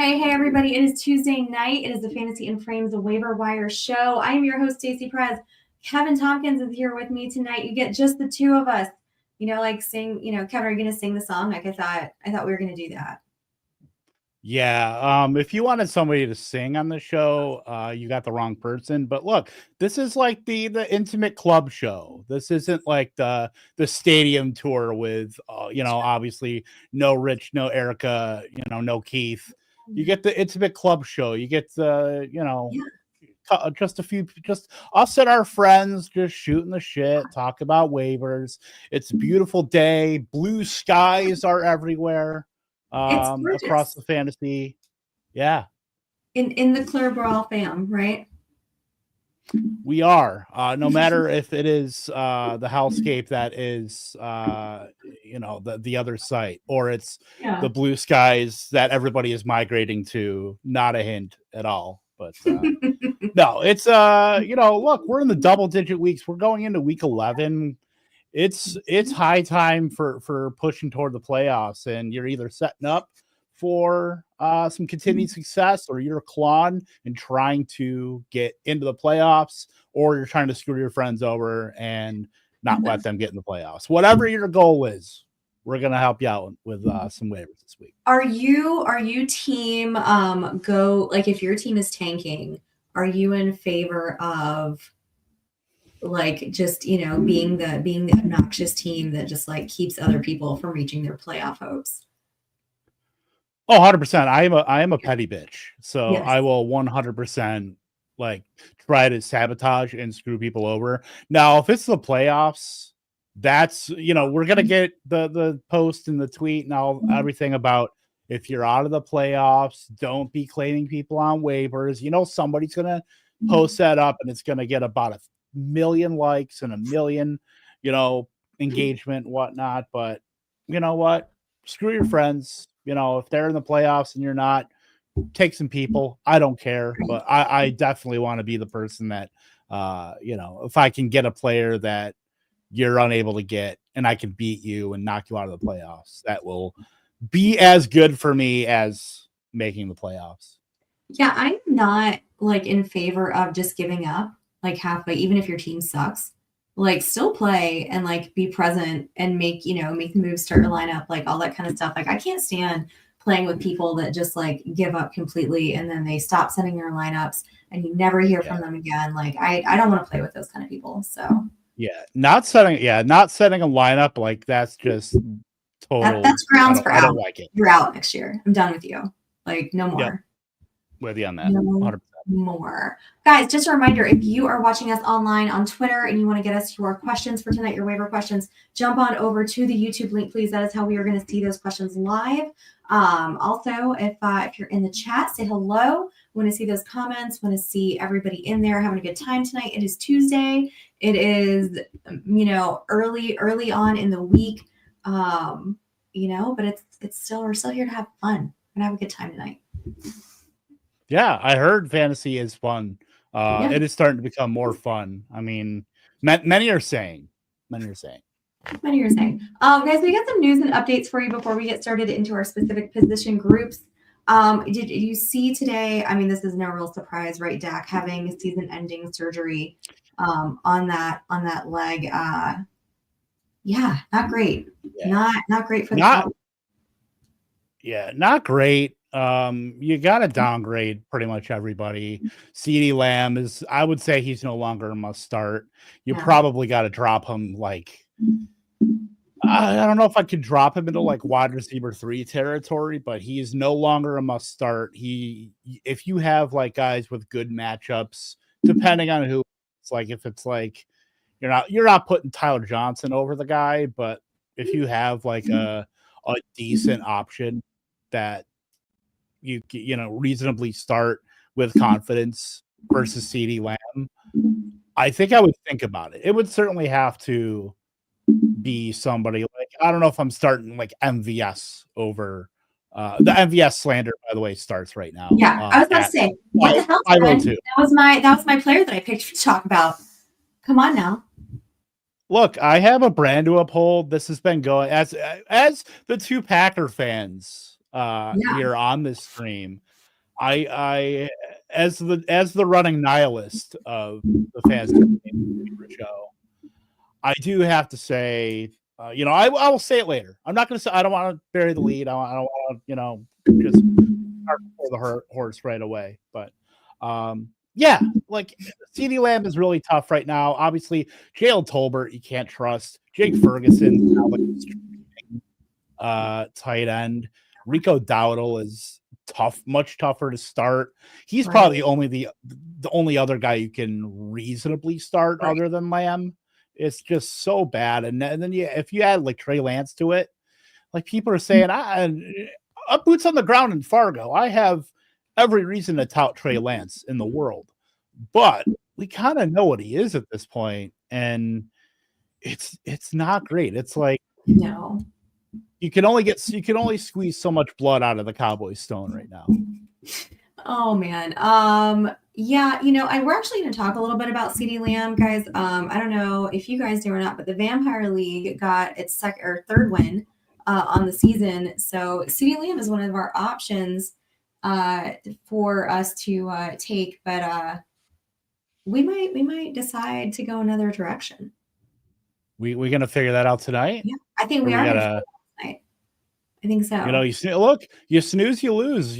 Hey, everybody. It is Tuesday night. It is the Fantasy and Frames Waiver Wire show. I am your host, Stacey Perez. Kevin Tompkins is here with me tonight. You get just the two of us. Kevin, are you going to sing the song? I thought we were going to do that. Yeah, if you wanted somebody to sing on the show, you got the wrong person. But look, this is like the intimate club show. This isn't like the stadium tour with obviously no Rich, no Erica, no Keith. You get the intimate club show. You get the just us and our friends just shooting the shit, talk about waivers. It's a beautiful day. Blue skies are everywhere. Across the fantasy. Yeah. In the Clearbrough fam, right? We are. No matter if it is the hellscape that is the other site, or it's the blue skies that everybody is migrating to, not a hint at all. But no, it's look, we're in the double digit weeks. We're going into week 11. It's high time for pushing toward the playoffs, and you're either setting up for some continued success, or you're clawing and trying to get into the playoffs, or you're trying to screw your friends over and not let them get in the playoffs. Whatever your goal is, we're gonna help you out with some waivers this week. Are you team go, like, if your team is tanking, are you in favor of like just being the obnoxious team that just like keeps other people from reaching their playoff hopes? Oh, 100%. I am a petty bitch. So yes. I will 100% like try to sabotage and screw people over. Now, if it's the playoffs, that's we're gonna get the post and the tweet and all everything about if you're out of the playoffs, don't be claiming people on waivers. Somebody's gonna post that up and it's gonna get about 1 million likes and 1 million, engagement and whatnot. But you know what? Screw your friends. If they're in the playoffs and you're not, take some people. I don't care, but I definitely want to be the person that, if I can get a player that you're unable to get and I can beat you and knock you out of the playoffs, that will be as good for me as making the playoffs. Yeah, I'm not like in favor of just giving up like halfway, even if your team sucks. Like, still play and like be present and make the moves, start your lineup, like all that kind of stuff. Like, I can't stand playing with people that just like give up completely and then they stop sending their lineups and you never hear from them again. Like, I don't want to play with those kind of people. So not setting a lineup, like that's just total. That's grounds for out. I don't like it. You're out next year. I'm done with you. Like, no more. Yep. With you on that. No 100%. More. Guys, just a reminder, if you are watching us online on Twitter and you want to get us your questions for tonight, your waiver questions, jump on over to the YouTube link, please. That is how we are going to see those questions live. Also, if you're in the chat, say hello. Want to see those comments, want to see everybody in there having a good time tonight. It is Tuesday. It is, early on in the week, but it's still, we're still here to have fun. We're going to have a good time tonight. Yeah, I heard fantasy is fun. It is starting to become more fun. I mean, many are saying. Guys, we got some news and updates for you before we get started into our specific position groups. Did you see today? I mean, this is no real surprise, right? Dak having season-ending surgery on that leg. Not great. Yeah. Not great for the club. Yeah, not great. You got to downgrade pretty much everybody. CeeDee Lamb I would say he's no longer a must start. You probably got to drop him. Like, I don't know if I could drop him into like wide receiver 3 territory, but he is no longer a must start. If you have like guys with good matchups, depending on who it's like, if it's like, you're not putting Tyler Johnson over the guy, but if you have like a decent option that you reasonably start with confidence versus CeeDee Lamb, I think I would think about it. It would certainly have to be somebody like, I don't know if I'm starting like MVS over the MVS slander, by the way, starts right now. Yeah, I was about to say, what the hell? That was my player that I picked to talk about. Come on now. Look, I have a brand to uphold. This has been going as the two Packer fans here on this stream. I as the running nihilist of the fantasy show, I do have to say, I will say it later. I'm not going to say, I don't want to bury the lead. I don't want to, just start before the horse right away. But yeah, like CeeDee Lamb is really tough right now. Obviously, Jalen Tolbert, you can't trust. Jake Ferguson, tight end. Rico Dowdle is tough, much tougher to start. He's probably the only other guy you can reasonably start other than Lamb. It's just so bad. And then if you add like Trey Lance to it, like people are saying, I'm boots on the ground in Fargo. I have every reason to tout Trey Lance in the world, but we kind of know what he is at this point, and it's not great. It's like, no, you can only squeeze so much blood out of the Cowboy stone right now. Oh man. Yeah, we're actually going to talk a little bit about CeeDee Lamb, guys. I don't know if you guys do or not, but the Vampire League got its third win on the season. So CeeDee Lamb is one of our options for us to take, but we might decide to go another direction. We're going to figure that out tonight? Yeah, I think we are going to tonight. I think so. You snooze, you lose.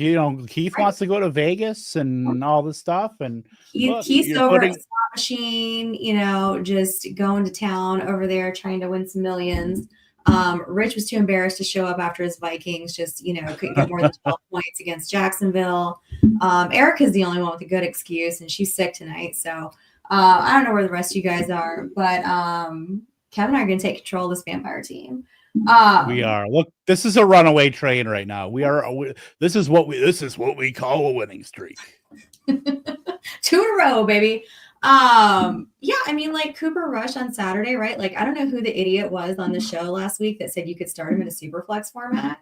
Keith wants to go to Vegas and all this stuff, and Keith's over at Slot Machine, just going to town over there trying to win some millions. Rich was too embarrassed to show up after his Vikings, couldn't get more than 12 points against Jacksonville. Erica's the only one with a good excuse, and she's sick tonight. So I don't know where the rest of you guys are, but Kevin and I are going to take control of this vampire team. We are. Look, this is a runaway train right now. This is what we call a winning streak. 2 in a row, baby. Yeah, I mean, like Cooper Rush on Saturday, right? Like, I don't know who the idiot was on the show last week that said you could start him in a super flex format.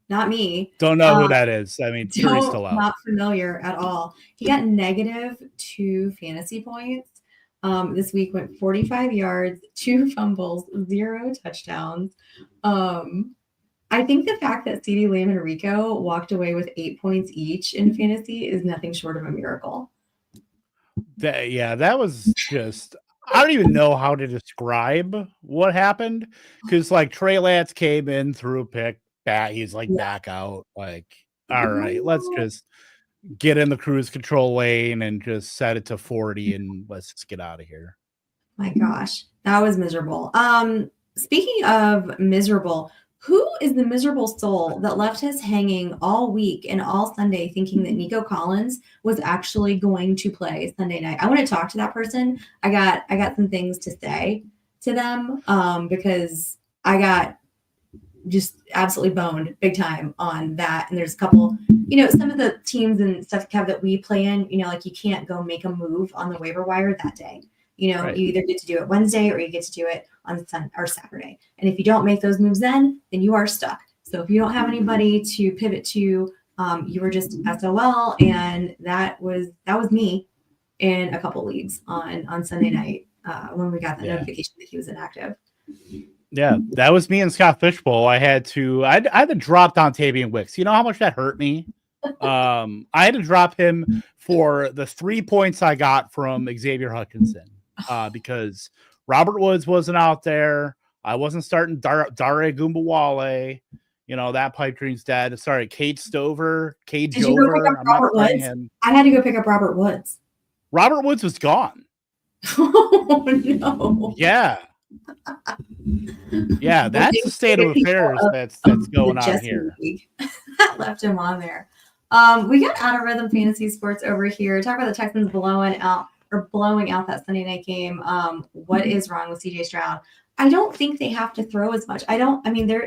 Not me. Don't know who that is. I mean, jury's still out. Not familiar at all. He got -2 fantasy points. This week went 45 yards, 2 fumbles, 0 touchdowns. I think the fact that CeeDee Lamb and Rico walked away with 8 points each in fantasy is nothing short of a miracle. That was just, I don't even know how to describe what happened, because like Trey Lance came in, threw a pick, he's like back out, like, all right, let's just get in the cruise control lane and just set it to 40 and let's just get out of here. My gosh, that was miserable. Speaking of miserable, who is the miserable soul that left us hanging all week and all Sunday thinking that Nico Collins was actually going to play Sunday night? I want to talk to that person. I got some things to say to them because I got just absolutely boned big time on that. And there's a couple, some of the teams and stuff, Kev, that we play in, like you can't go make a move on the waiver wire that day. Right. You either get to do it Wednesday or you get to do it on Saturday. And if you don't make those moves then you are stuck. So if you don't have anybody to pivot to, you were just SOL. And that was me in a couple leagues on Sunday night when we got the notification that he was inactive. Yeah, that was me and Scott Fishbowl. I had to drop Dontavian Wicks. You know how much that hurt me? I had to drop him for the 3 points I got from Xavier Hutchinson because Robert Woods wasn't out there. I wasn't starting Dare Gumbawale. That pipe dream's dead. Sorry, Cade Stover, Cade Jover. I'm not playing him. I had to go pick up Robert Woods. Robert Woods was gone. Oh, no. Yeah. Yeah, that's the state of affairs that's going on here. Left him on there. We got Out of Rhythm Fantasy Sports over here. Talk about the Texans blowing out that Sunday night game. What is wrong with CJ Stroud? I don't think they have to throw as much.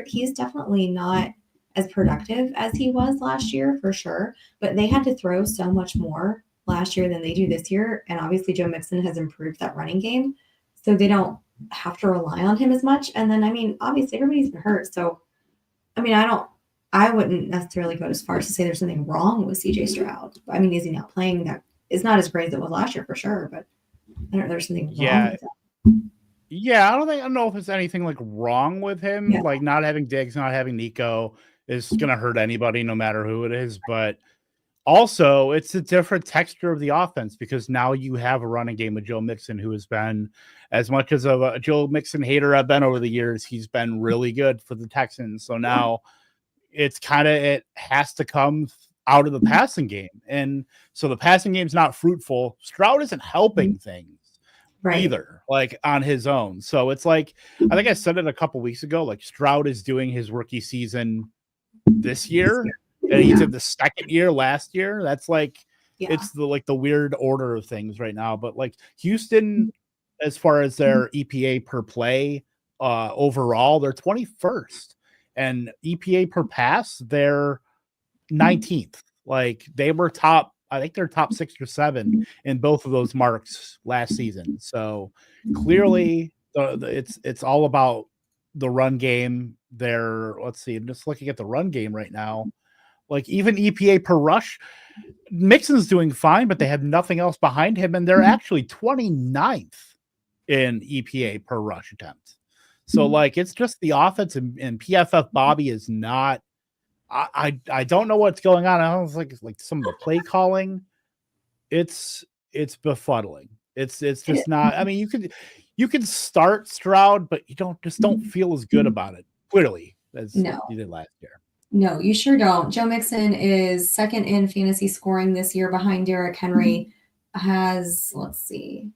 He's definitely not as productive as he was last year for sure, but they had to throw so much more last year than they do this year. And obviously Joe Mixon has improved that running game, so they don't have to rely on him as much. And then, obviously everybody's been hurt. So, I wouldn't necessarily go as far as to say there's something wrong with CJ Stroud. Is he not playing? That is not as great as it was last year for sure, but I don't know, there's something wrong with that. Yeah, I don't know if there's anything like wrong with him. Yeah. Like not having Diggs, not having Nico is going to hurt anybody no matter who it is. But Also, it's a different texture of the offense because now you have a running game with Joe Mixon, who has been, as much as a Joe Mixon hater I've been over the years, he's been really good for the Texans. So now it has to come out of the passing game. And so the passing game's not fruitful. Stroud isn't helping things either, like on his own. So it's like, I think I said it a couple weeks ago, like Stroud is doing his rookie season this year. And he did the second year last year. That's like, it's the weird order of things right now. But like Houston, as far as their EPA per play overall, they're 21st, and EPA per pass, they're 19th. Like they were I think they're top 6 or 7 in both of those marks last season. So clearly it's all about the run game there. Let's see. I'm just looking at the run game right now. Like even EPA per rush, Mixon's doing fine, but they have nothing else behind him, and they're actually 29th in EPA per rush attempt. So like it's just the offense, and PFF Bobby is not. I don't know what's going on. I don't think like some of the play calling. It's befuddling. It's just not. I mean, you can start Stroud, but you don't feel as good about it clearly as you did last year. No, you sure don't. Joe Mixon is second in fantasy scoring this year behind Derrick Henry. Has, let's see,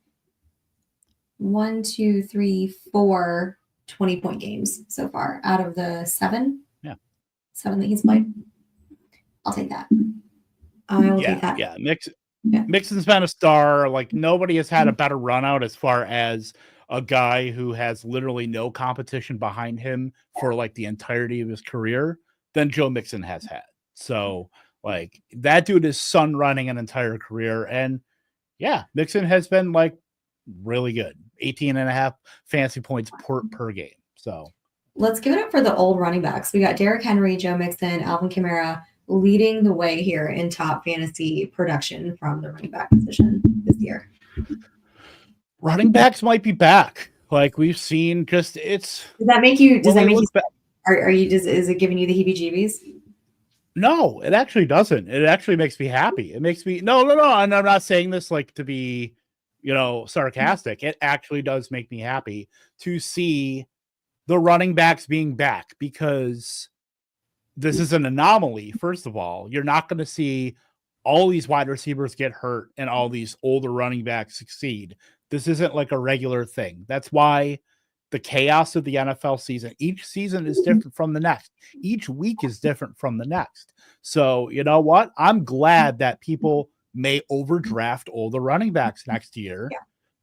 1, 2, 3, 4 20-point games so far out of the 7. Yeah. 7 that he's played. I'll take that. I will take that. Yeah. Mixon's been a star. Like nobody has had a better run out as far as a guy who has literally no competition behind him for like the entirety of his career than Joe Mixon has had. So like that dude is sun running an entire career. And yeah, Mixon has been like really good. 18.5 fantasy points per game. So let's give it up for the old running backs. We got Derrick Henry, Joe Mixon, Alvin Kamara leading the way here in top fantasy production from the running back position this year. Running backs might be back. Like we've seen is it giving you the heebie-jeebies? No, it actually doesn't. It actually makes me happy. It makes me no. And I'm not saying this like to be, sarcastic. It actually does make me happy to see the running backs being back, because this is an anomaly. First of all, you're not going to see all these wide receivers get hurt and all these older running backs succeed. This isn't like a regular thing. That's why the chaos of the NFL season, each season is different from the next. Each week is different from the next. So you know what? I'm glad that people may overdraft older running backs next year,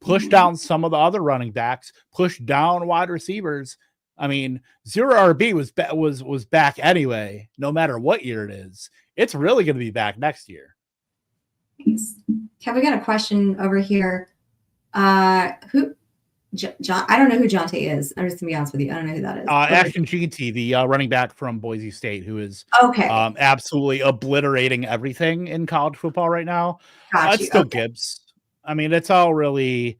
push down some of the other running backs, push down wide receivers. I mean, zero RB was back anyway, no matter what year it is. It's really going to be back next year. Nice. Okay, we got a question over here. John, I don't know who Jonte is. I'm just gonna be honest with you. I don't know who that is. Ashton Jeanty, the running back from Boise State, who is absolutely obliterating everything in college football right now. It's still Gibbs. I mean, it's all really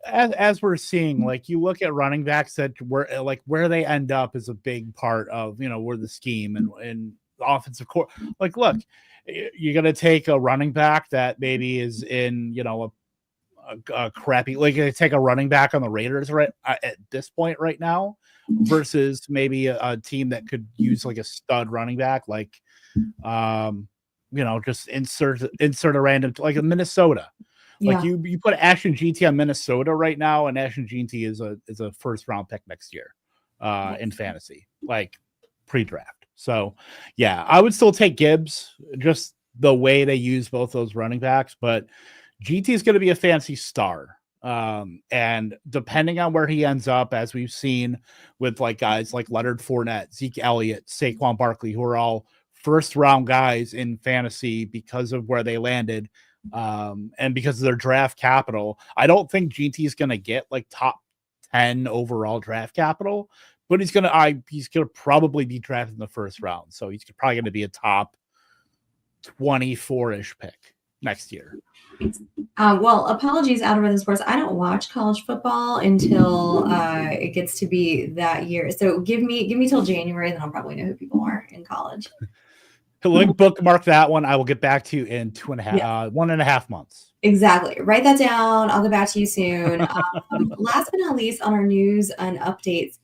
as we're seeing. Like you look at running backs that where they end up is a big part of where the scheme and the offensive core. Like, look, you're gonna take a running back that maybe is in a crappy, like take a running back on the Raiders right at this point right now versus maybe a team that could use like a stud running back, like just insert a random, like a Minnesota. Like you put Ashton Jeanty on Minnesota right now, and Ashton Jeanty is a first round pick next year in fantasy, like pre-draft. So yeah, I would still take Gibbs, just the way they use both those running backs, but GT is going to be a fancy star. And depending on where he ends up, as we've seen with like guys like Leonard Fournette, Zeke Elliott, Saquon Barkley, who are all first round guys in fantasy because of where they landed and because of their draft capital. I don't think GT is going to get like top 10 overall draft capital, but he's going to probably be drafted in the first round. So he's probably going to be a top 24-ish pick next year. Well, apologies, Algorithm Sports. I don't watch college football until it gets to be that year. So give me till January, then I'll probably know who people are in college. Let me bookmark that one. I will get back to you in 1.5 months. Exactly. Write that down. I'll get back to you soon. Last but not least, on our news and updates,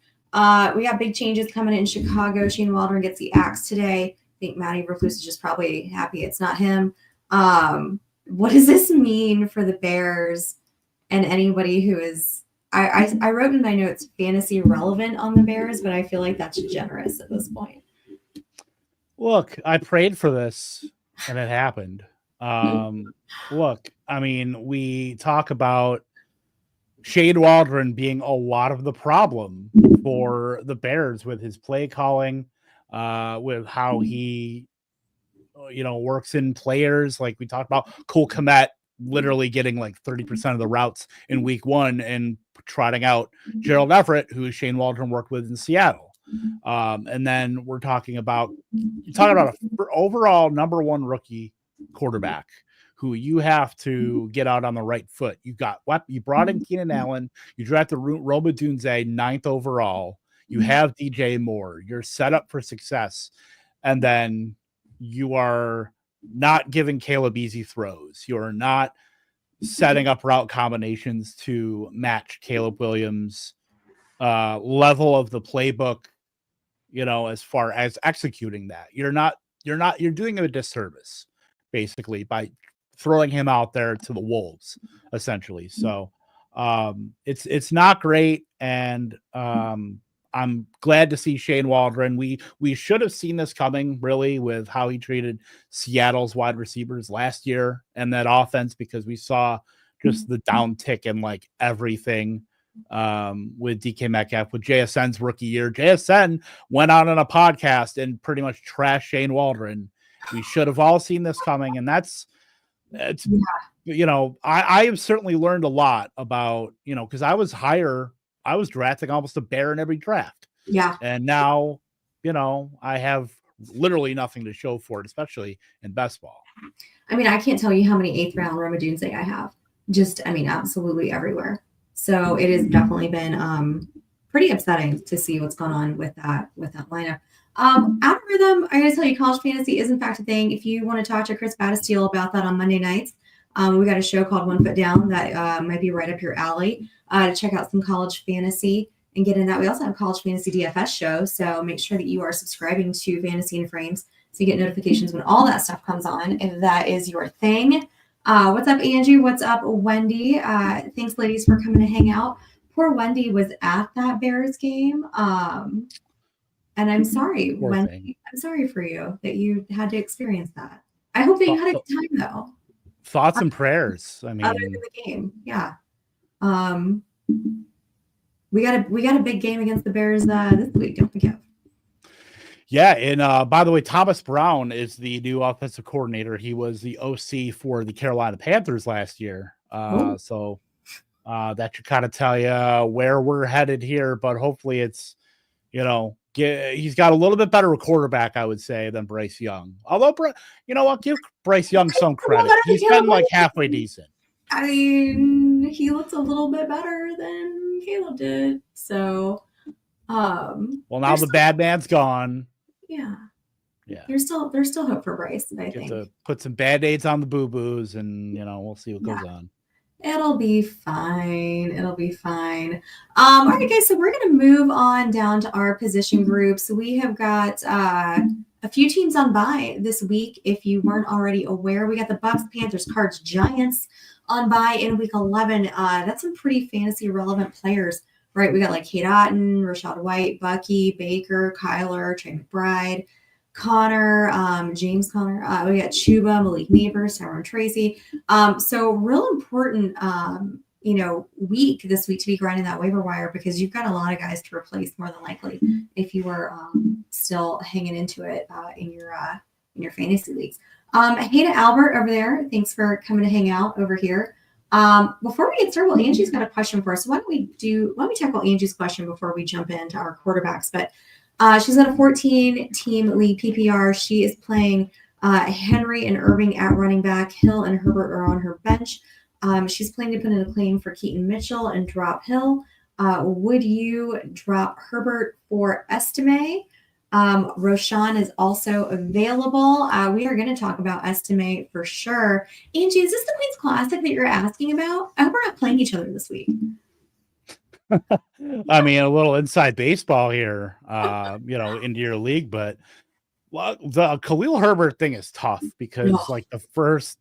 we got big changes coming in Chicago. Shane Waldron gets the axe today. I think Matty Recluse is just probably happy it's not him. What does this mean for the Bears and anybody who is? I wrote in my notes fantasy relevant on the Bears, but I feel like that's generous at this point. Look, I prayed for this and it happened. Look, I mean, we talk about Shane Waldron being a lot of the problem for the Bears with his play calling, with how he, works in players. Like we talked about Cole Kmet literally getting like 30% of the routes in week 1 and trotting out Gerald Everett, who Shane Waldron worked with in Seattle. And then we're talking about an overall number 1 rookie quarterback who you have to get out on the right foot. You brought in Keenan Allen, you drafted Roma Dunze 9th overall, you have DJ Moore, you're set up for success, and then you are not giving Caleb easy throws. You're not setting up route combinations to match Caleb Williams' level of the playbook, as far as executing that. You're doing him a disservice basically by throwing him out there to the wolves essentially. So it's not great. And I'm glad to see Shane Waldron. We should have seen this coming really with how he treated Seattle's wide receivers last year and that offense, because we saw just the downtick in like everything with DK Metcalf, with JSN's rookie year. JSN went out on a podcast and pretty much trashed Shane Waldron. We should have all seen this coming. And I have certainly learned a lot about, because I was drafting almost a Bear in every draft. Yeah. And now, I have literally nothing to show for it, especially in best ball. I mean, I can't tell you how many 8th round Roma Dunze I have. Absolutely everywhere. So it has definitely been pretty upsetting to see what's going on with that lineup. Algorithm, I gotta tell you, college fantasy is in fact a thing. If you want to talk to Chris Battisteel about that on Monday nights, we got a show called 1 Foot Down that might be right up your alley to check out some college fantasy and get in that. We also have a college fantasy DFS show, so make sure that you are subscribing to Fantasy and Frames so you get notifications when all that stuff comes on, if that is your thing. What's up, Angie? What's up, Wendy? Thanks, ladies, for coming to hang out. Poor Wendy was at that Bears game. And I'm sorry, Wendy. I'm sorry for you that you had to experience that. I hope that you had a good time, though. Thoughts and prayers. I mean, other than the game, yeah. We got a big game against the Bears this week, don't forget. Yeah, and by the way, Thomas Brown is the new offensive coordinator. He was the OC for the Carolina Panthers last year. So that should kind of tell you where we're headed here. But hopefully it's, he's got a little bit better quarterback, I would say, than Bryce Young. Although, give Bryce Young some credit. He's been like halfway decent. I mean, he looks a little bit better than Caleb did. So, well, now the bad man's gone. Yeah. There's still hope for Bryce, I think. To put some Band-Aids on the boo-boos and, we'll see what goes on. It'll be fine. All right, guys, so we're going to move on down to our position groups. So we have got a few teams on bye this week. If you weren't already aware, we got the Bucks, Panthers, Cards, Giants on bye in week 11. That's some pretty fantasy relevant players, right? We got like Kate Otten, Rashad White, Bucky, Baker, Kyler, Trey McBride, Connor, James Conner. We got Chuba, Malik Neighbors, Tyrone Tracy. So real important, week this week to be grinding that waiver wire, because you've got a lot of guys to replace more than likely if you were still hanging into it in your fantasy leagues. Hey to Albert over there. Thanks for coming to hang out over here. Before we get started, well, Angie's got a question for us. So let me tackle Angie's question before we jump into our quarterbacks. But she's got a 14-team league PPR. She is playing Henry and Irving at running back. Hill and Herbert are on her bench. She's planning to put in a claim for Keaton Mitchell and drop Hill. Would you drop Herbert for Estime? Roshan is also available. We are going to talk about Estimate for sure. Angie, is this the Queen's Classic that you're asking about? I hope we're not playing each other this week. I mean, a little inside baseball here, into your league, but the Khalil Herbert thing is tough because like the first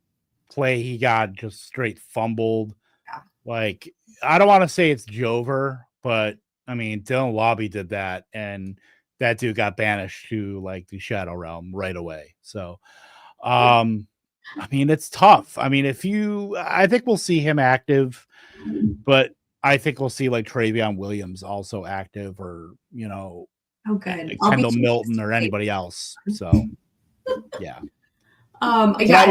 play he got just straight fumbled. Yeah. Like, I don't want to say it's Jover, but I mean, Dylan Lobby did that, and that dude got banished to like the Shadow Realm right away. So, I mean, it's tough. I mean, I think we'll see him active, but I think we'll see like Travion Williams also active, or oh, good. Kendall Milton or anybody else. So, yeah. Yeah,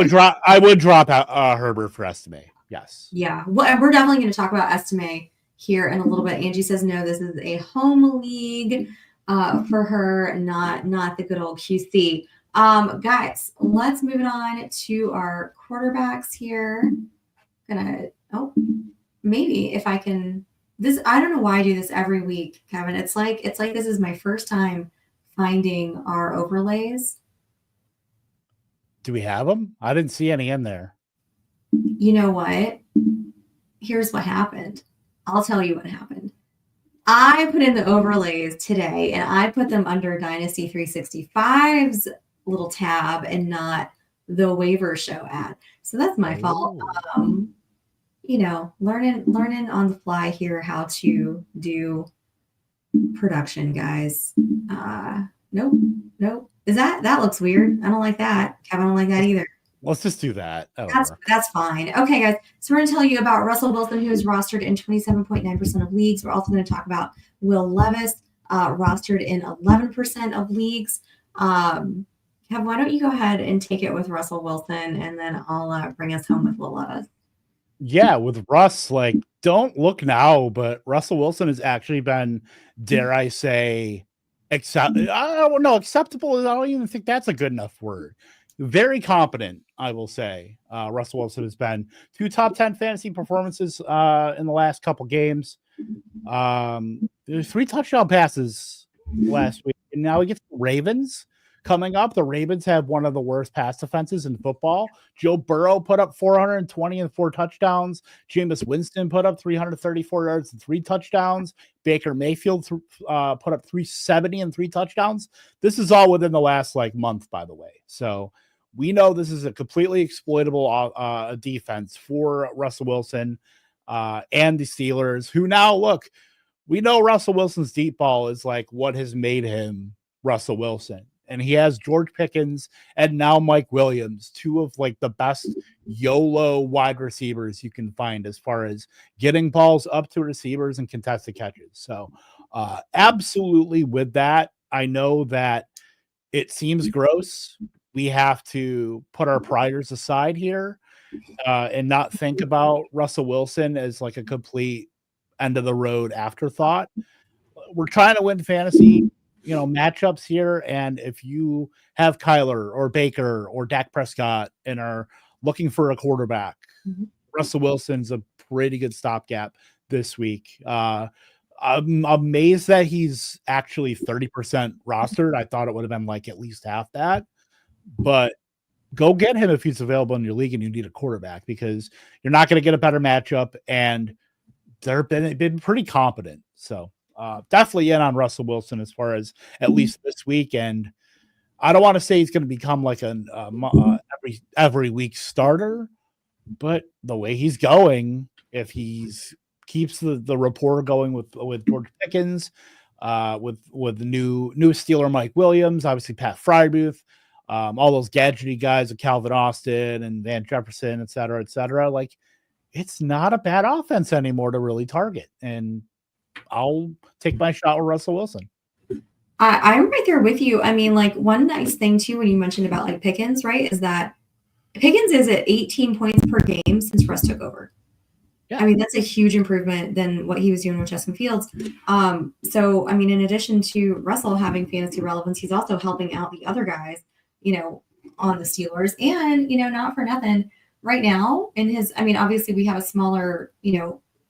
I would drop out Herbert for Estimate. Yes. Yeah. Well, we're definitely going to talk about Estimate here in a little bit. Angie says no, this is a home league for her, not the good old QC. Guys, let's move it on to our quarterbacks here. Maybe if I can I don't know why I do this every week, Kevin. It's like this is my first time finding our overlays. Do we have them? I didn't see any in there. You know what? Here's what happened. I'll tell you what happened. I put in the overlays today, and I put them under Dynasty 365's little tab and not the Waiver show ad. So that's my fault. Learning on the fly here how to do production, guys. Nope. That looks weird. I don't like that. Kevin, I don't like that either. Let's just do that. That's fine. Okay, guys. So we're going to tell you about Russell Wilson, who is rostered in 27.9% of leagues. We're also going to talk about Will Levis, rostered in 11% of leagues. Kev, why don't you go ahead and take it with Russell Wilson, and then I'll bring us home with Will Levis. Yeah, with Russ, like, don't look now, but Russell Wilson has actually been, dare I say, acceptable. I don't even think that's a good enough word. Very competent, I will say. Russell Wilson has been 2 top 10 fantasy performances in the last couple games. There's 3 touchdown passes last week, and now he gets the Ravens coming up. The Ravens have one of the worst pass defenses in football. Joe Burrow put up 420 and 4 touchdowns. Jameis Winston put up 334 yards and 3 touchdowns. Baker Mayfield put up 370 and 3 touchdowns. This is all within the last month, by the way. So we know this is a completely exploitable defense for Russell Wilson and the Steelers, who now look, we know Russell Wilson's deep ball is like what has made him Russell Wilson. And he has George Pickens and now Mike Williams, 2 of the best YOLO wide receivers you can find as far as getting balls up to receivers and contested catches. So absolutely with that, I know that it seems gross. We have to put our priors aside here and not think about Russell Wilson as a complete end of the road afterthought. We're trying to win fantasy matchups here, and if you have Kyler or Baker or Dak Prescott and are looking for a quarterback, Russell Wilson's a pretty good stopgap this week. I'm amazed that he's actually 30% rostered. I thought it would have been at least half that, but go get him if he's available in your league and you need a quarterback, because you're not going to get a better matchup, and they've been pretty competent. So definitely in on Russell Wilson as far as at least this week. And I don't want to say he's going to become an every week starter, but the way he's going, if he's keeps the rapport going with George Pickens, with the new Steeler Mike Williams, obviously Pat Freiermuth, all those gadgety guys of Calvin Austin and Van Jefferson, et cetera, it's not a bad offense anymore to really target. And I'll take my shot with Russell Wilson. I'm right there with you. I mean, one nice thing too, when you mentioned about Pickens, right, is that Pickens is at 18 points per game since Russ took over. Yeah. I mean, that's a huge improvement than what he was doing with Justin Fields. So, I mean, in addition to Russell having fantasy relevance, he's also helping out the other guys, on the Steelers. And, not for nothing, right now in his, I mean, obviously we have a smaller,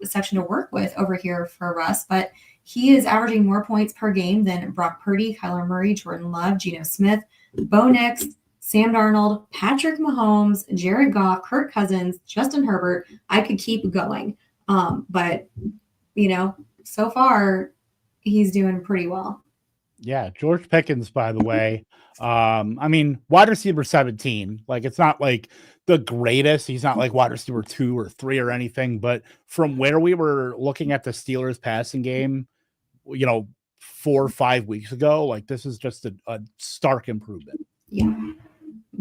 section to work with over here for Russ, but He is averaging more points per game than Brock Purdy, Kyler Murray, Jordan Love, Geno Smith, Bo Nix, Sam Darnold, Patrick Mahomes, Jared Goff, Kirk Cousins, Justin Herbert. I could keep going. But, so far he's doing pretty well. Yeah, George Pickens, by the way. Wide receiver 17. Like, it's not like the greatest. He's not like wide receiver 2 or 3 or anything. But from where we were looking at the Steelers passing game, 4 or 5 weeks ago, like, this is just a stark improvement. Yeah,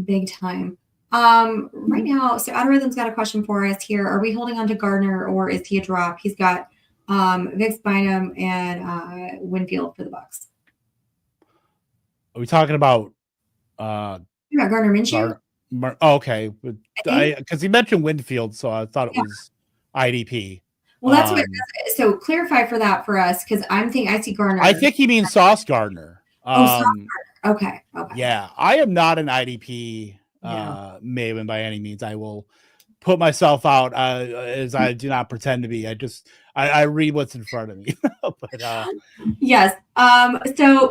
big time. Right now, so Algorithm's got a question for us here. Are we holding on to Gardner or is he a drop? He's got Vix Bynum and Winfield for the Bucks. Are we talking about Gardner Minshew? Okay, because he mentioned Winfield, so I thought it was IDP. Well, that's what. So clarify for that for us, because I see Gardner. I think he means Sauce Gardner. Sauce Gardner. Okay. Yeah, I am not an IDP maven by any means. I will put myself out as I do not pretend to be. I read what's in front of me. But yes. So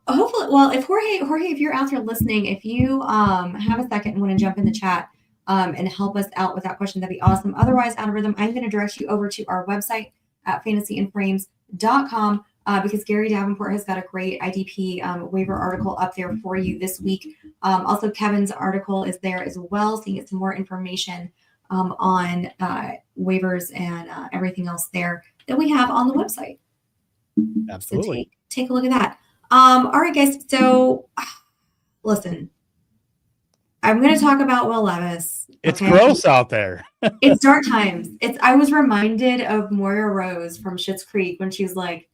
hopefully, well, if Jorge, if you're out there listening, if you have a second and want to jump in the chat and help us out with that question, that'd be awesome. Otherwise, Algorithm, I'm going to direct you over to our website at fantasyandframes.com because Gary Davenport has got a great IDP waiver article up there for you this week. Also, Kevin's article is there as well, so you get some more information on waivers and everything else there that we have on the website. Absolutely. So take a look at that. All right, guys. So listen, I'm going to talk about Will Levis. It's gross out there. It's dark times. I was reminded of Moira Rose from Schitt's Creek when she was like,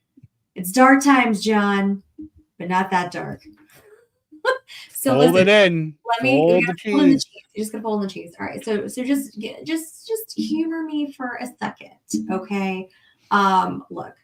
"It's dark times, John, but not that dark." So hold it in. Hold the cheese. You're just gonna fold in the cheese. All right. So just humor me for a second, okay? Look,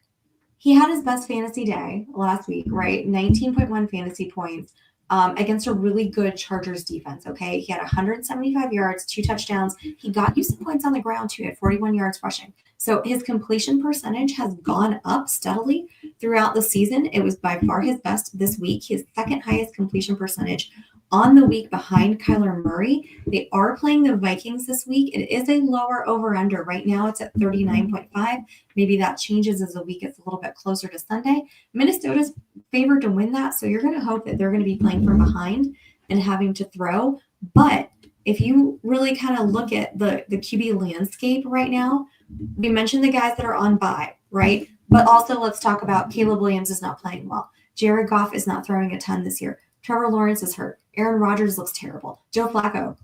he had his best fantasy day last week, right? 19.1 fantasy points against a really good Chargers defense. Okay, he had 175 yards, 2 touchdowns. He got you some points on the ground too. He had 41 yards rushing. So his completion percentage has gone up steadily throughout the season. It was by far his best this week. His second highest completion percentage on the week behind Kyler Murray. They are playing the Vikings this week. It is a lower over-under. Right now it's at 39.5. Maybe that changes as the week gets a little bit closer to Sunday. Minnesota's favored to win that, so you're going to hope that they're going to be playing from behind and having to throw. But if you really kind of look at the QB landscape right now, we mentioned the guys that are on bye, right? But also let's talk about Caleb Williams is not playing well. Jared Goff is not throwing a ton this year. Trevor Lawrence is hurt. Aaron Rodgers looks terrible. Joe Flacco,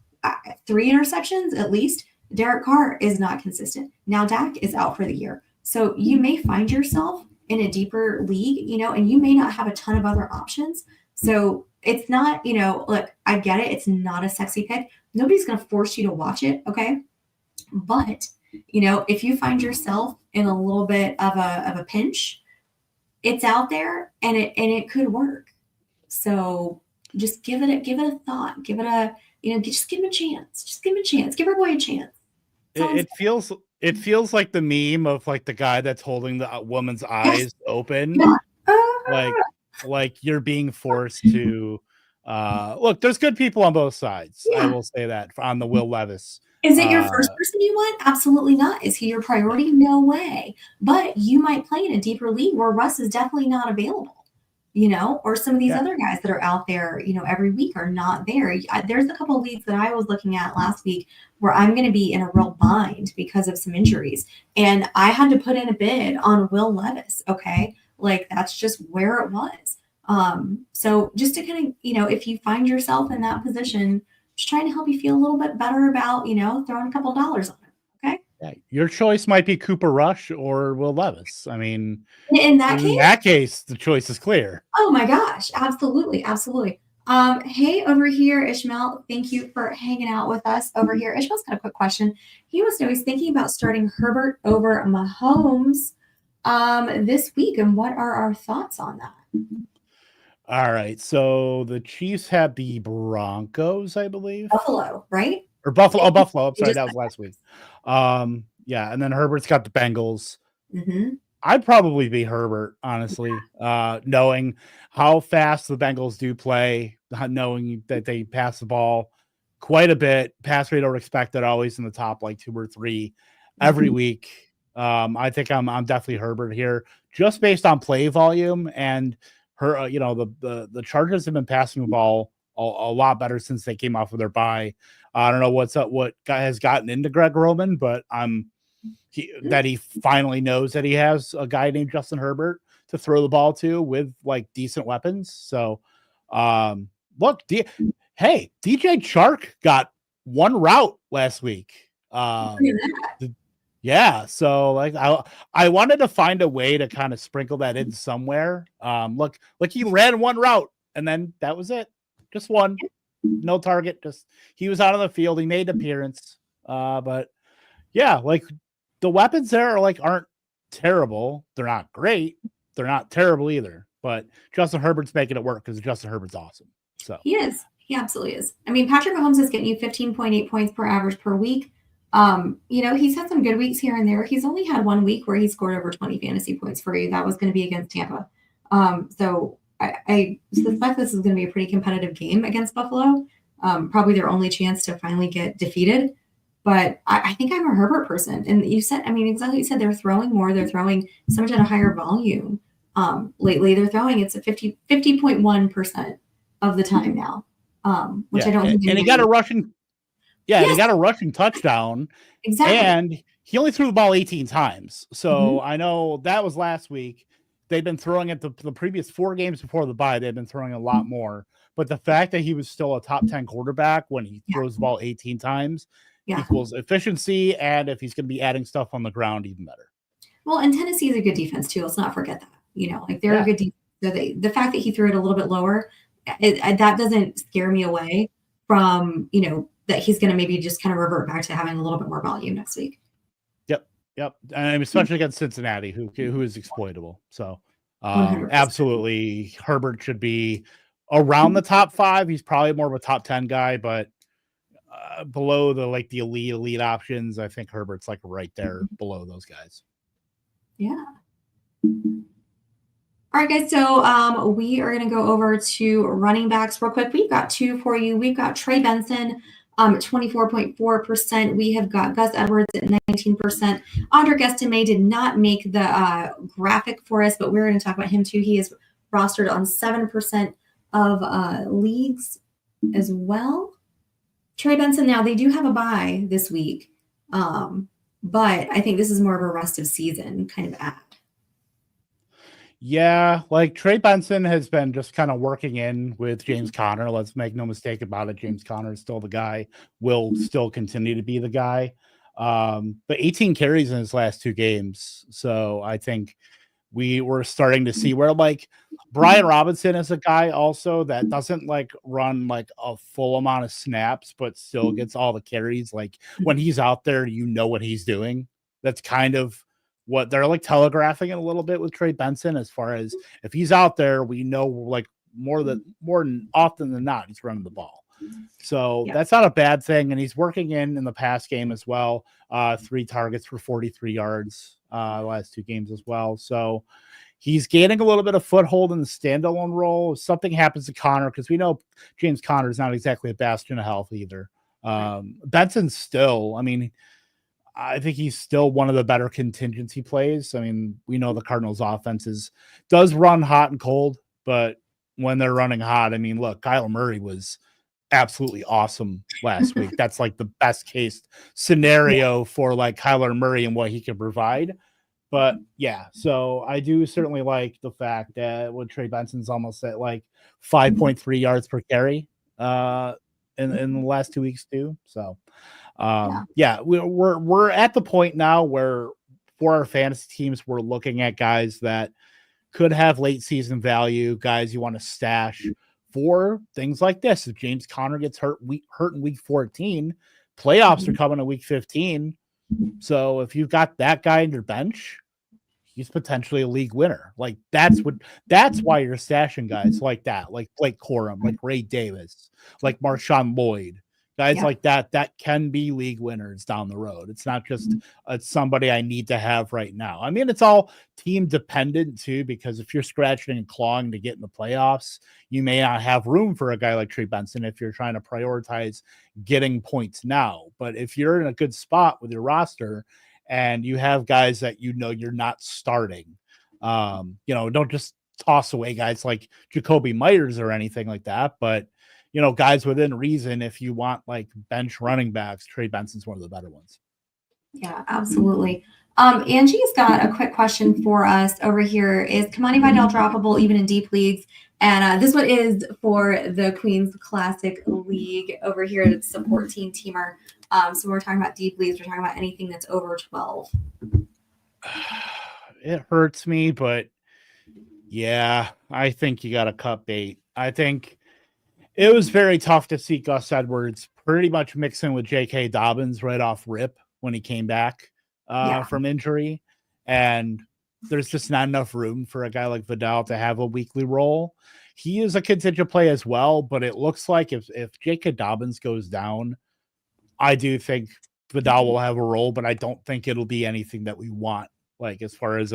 3 interceptions at least. Derek Carr is not consistent. Now Dak is out for the year. So you may find yourself in a deeper league, and you may not have a ton of other options. So it's not, look, I get it. It's not a sexy pick. Nobody's going to force you to watch it, okay? But, if you find yourself in a little bit of a pinch, it's out there and it could work. So just give it a thought. Give it just give him a chance. Just give him a chance. Give our boy a chance. It feels like the meme of like the guy that's holding the woman's eyes open. Like you're being forced to look, there's good people on both sides. Yeah. I will say that on the Will Levis. Is it your first person you want? Absolutely not. Is he your priority? No way. But you might play in a deeper league where Russ is definitely not available. Or some of these other guys that are out there, every week are not there. There's a couple of leagues that I was looking at last week where I'm going to be in a real bind because of some injuries. And I had to put in a bid on Will Levis. Okay. Like that's just where it was. So just to kind of, if you find yourself in that position, just trying to help you feel a little bit better about, throwing a couple dollars on it. Okay. Yeah, your choice might be Cooper Rush or Will Levis. I mean, in that case, the choice is clear. Oh my gosh. Absolutely. Absolutely. Hey, over here, Ishmael, thank you for hanging out with us over here. Ishmael's got a quick question. He wants to know, he's thinking about starting Herbert over Mahomes this week. And what are our thoughts on that? All right. So the Chiefs have the Broncos, I believe. Buffalo, right? Or Buffalo. I'm sorry, that was last week. Yeah, and then Herbert's got the Bengals. Mm-hmm. I'd probably be Herbert, honestly, knowing how fast the Bengals do play, knowing that they pass the ball quite a bit, pass rate over expected, always in the top like 2 or 3 every week. I think I'm definitely Herbert here, just based on play volume and her. The Chargers have been passing the ball a lot better since they came off of their bye. I don't know what has gotten into Greg Roman, but he finally knows that he has a guy named Justin Herbert to throw the ball to with like decent weapons. So, look, hey, DJ Chark got 1 route last week. Yeah, so like I wanted to find a way to kind of sprinkle that in somewhere. Look, like he ran 1 route and then that was it. Just 1. No target, just he was out on the field, he made an appearance. But yeah, like the weapons there aren't terrible. They're not great. They're not terrible either. But Justin Herbert's making it work because Justin Herbert's awesome. So he is. He absolutely is. I mean, Patrick Mahomes is getting you 15.8 points per average per week. He's had some good weeks here and there. He's only had 1 week where he scored over 20 fantasy points for you. That was going to be against Tampa. So I suspect this is going to be a pretty competitive game against Buffalo. Probably their only chance to finally get defeated. But I think I'm a Herbert person. And you said, exactly what you said, they're throwing more. They're throwing so much at a higher volume. Lately, they're throwing it's at 50.1% of the time now, which I don't think. And he got a rushing. Yeah, yes. He got a rushing touchdown. Exactly. And he only threw the ball 18 times. So I know that was last week. They've been throwing it the previous 4 games before the bye. They've been throwing a lot more. But the fact that he was still a top 10 quarterback when he throws the ball 18 times equals efficiency. And if he's going to be adding stuff on the ground, even better. Well, and Tennessee is a good defense too. Let's not forget that. They're a good defense. So the fact that he threw it a little bit lower, that doesn't scare me away from, that he's going to maybe just kind of revert back to having a little bit more volume next week. Yep. And especially against Cincinnati, who is exploitable. So absolutely, Herbert should be around the top 5. He's probably more of a top 10 guy, but below the elite options, I think Herbert's right there below those guys. Yeah. All right, guys. So we are going to go over to running backs real quick. We've got 2 for you. We've got Trey Benson, 24.4%. We have got Gus Edwards at 19%. Audric Estime did not make the graphic for us, but we're going to talk about him too. He is rostered on 7% of leagues as well. Trey Benson, now they do have a bye this week, but I think this is more of a rest of season kind of ad. Yeah, Trey Benson has been just kind of working in with James Conner. Let's make no mistake about it. James Conner is still the guy, will still continue to be the guy. But 18 carries in his last 2 games. So I think we were starting to see where Brian Robinson is a guy also that doesn't run a full amount of snaps, but still gets all the carries. When he's out there, what he's doing. That's kind of what they're telegraphing it a little bit with Trey Benson, as far as if he's out there, we know more than often than not, he's running the ball. So that's not a bad thing. And he's working in the pass game as well. 3 targets for 43 yards the last 2 games as well. So he's gaining a little bit of foothold in the standalone role. If something happens to Connor, because we know James Conner is not exactly a bastion of health either. Benson's still, I think he's still one of the better contingency plays. We know the Cardinals offenses does run hot and cold, but when they're running hot, look, Kyler Murray was absolutely awesome last week. That's the best case scenario for Kyler Murray and what he can provide. But yeah, so I do certainly like the fact that when Trey Benson's almost at 5.3 yards per carry in the last 2 weeks too. So we're at the point now where for our fantasy teams, we're looking at guys that could have late season value, guys you want to stash for things like this. If James Conner gets hurt in week 14, playoffs are coming in week 15. So if you've got that guy in your bench, he's potentially a league winner. That's why you're stashing guys like that, like Blake Corum, like Ray Davis, like Marshawn Lloyd, Guys like that can be league winners down the road. It's not just somebody I need to have right now. I mean, it's all team dependent too, because if you're scratching and clawing to get in the playoffs, you may not have room for a guy like Trey Benson if you're trying to prioritize getting points now. But if you're in a good spot with your roster and you have guys that you know you're not starting, don't just toss away guys like Jacoby Myers or anything like that, but guys within reason. If you want like bench running backs, Trey Benson's one of the better ones. Yeah, absolutely. Angie's got a quick question for us over here. Is Kamani Vidal droppable even in deep leagues? And this one is for the Queens Classic League over here. It's a 14-teamer. So we're talking about deep leagues. We're talking about anything that's over 12. It hurts me, but yeah, I think you got to cut bait. I think it was very tough to see Gus Edwards pretty much mixing with J.K. Dobbins right off rip when he came back from injury. And there's just not enough room for a guy like Vidal to have a weekly role. He is a contingent play as well, but it looks like if J.K. Dobbins goes down, I do think Vidal will have a role, but I don't think it'll be anything that we want, like as far as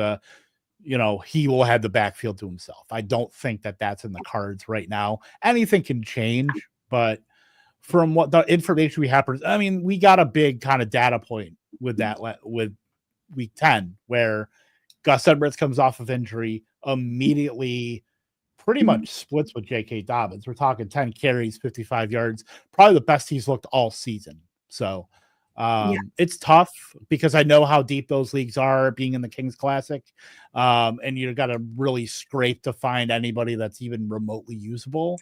he will have the backfield to himself. I don't think that that's in the cards right now. Anything can change, but from what the information we have, I mean, we got a big kind of data point with that with week 10, where Gus Edwards comes off of injury, immediately pretty much splits with J.K. Dobbins. We're talking 10 carries, 55 yards, probably the best he's looked all season. So it's tough because I know how deep those leagues are, being in the Kings Classic. And you got to really scrape to find anybody that's even remotely usable.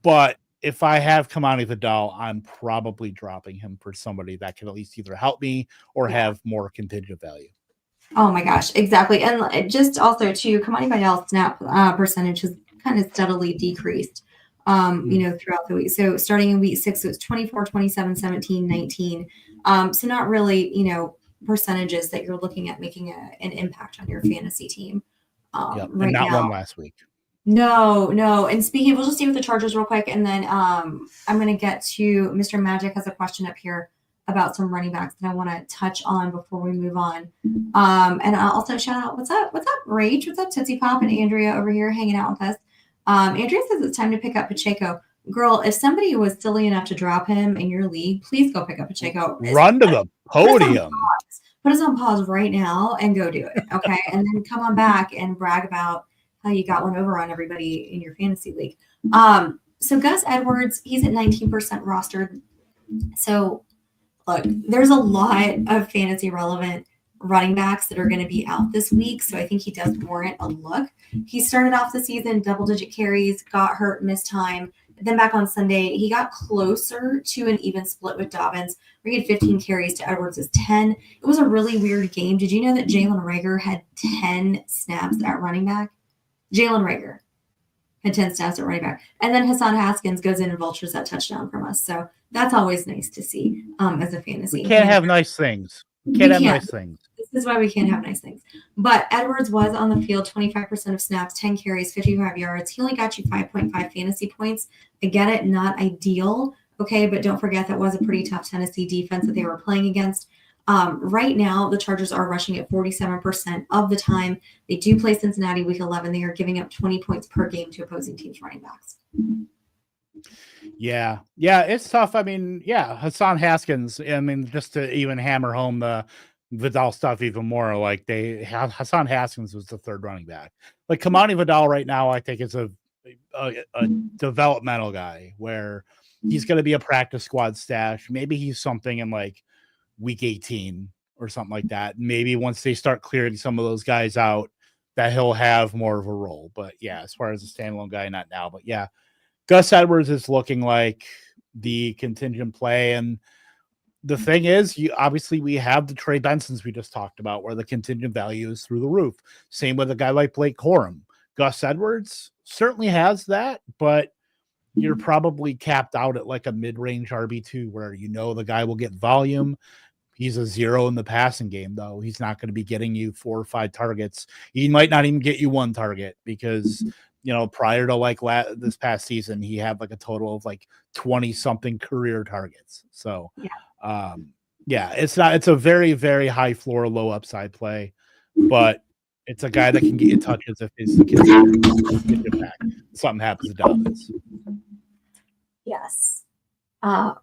But if I have Kamani Vidal, I'm probably dropping him for somebody that can at least either help me or have more contingent value. Oh my gosh, exactly. And just also too, Kamani Vidal's snap percentage has kind of steadily decreased. Throughout the week. So starting in week 6, it was 24, 27, 17, 19. So not really, percentages that you're looking at making an impact on your fantasy team. Right and not now. One last week. No. And speaking, we'll just stay with the Chargers real quick. And then I'm going to get to Mr. Magic has a question up here about some running backs that I want to touch on before we move on. And I'll also shout out, what's up, Rach? What's up, Tootsie Pop and Andrea over here hanging out with us. Andrea says it's time to pick up Pacheco. Girl, if somebody was silly enough to drop him in your league, please go pick up Pacheco. Run to the podium. Put us on pause right now and go do it, okay? And then come on back and brag about how you got one over on everybody in your fantasy league. So Gus Edwards, he's at 19% rostered. So, look, there's a lot of fantasy relevant running backs that are going to be out this week. So I think he does warrant a look. He started off the season double-digit carries, got hurt, missed time. Then back on Sunday, he got closer to an even split with Dobbins, where he had 15 carries to Edwards' 10. It was a really weird game. Did you know that Jalen Reagor had 10 snaps at running back? Jalen Reagor had 10 snaps at running back. And then Hassan Haskins goes in and vultures that touchdown from us. So that's always nice to see as a fantasy. We can't have nice things. Nice things. This is why we can't have nice things. But Edwards was on the field, 25% of snaps, 10 carries, 55 yards. He only got you 5.5 fantasy points. I get it, not ideal. Okay, but don't forget that was a pretty tough Tennessee defense that they were playing against. Right now, the Chargers are rushing at 47% of the time. They do play Cincinnati week 11. They are giving up 20 points per game to opposing teams' running backs. Yeah, it's tough. I mean, Hassan Haskins, I mean, just to even hammer home the Vidal stuff even more, like Hassan Haskins was the third running back. Like Kamani Vidal right now, I think is a developmental guy where he's going to be a practice squad stash. Maybe he's something in like week 18 or something like that. Maybe once they start clearing some of those guys out, that he'll have more of a role. But yeah, as far as a standalone guy, not now. But yeah, Gus Edwards is looking like the contingent play. And the thing is, obviously we have the Trey Bensons we just talked about where the contingent value is through the roof. Same with a guy like Blake Corum. Gus Edwards certainly has that, but you're probably capped out at like a mid-range RB2 where the guy will get volume. He's a 0 in the passing game, though. He's not going to be getting you 4 or 5 targets. He might not even get you 1 target because prior to like this past season, he had like a total of like 20 something career targets. So, it's a very, very high floor, low upside play, but it's a guy that can get you touches if he's get back. Something happens to Dobbins. Yes. All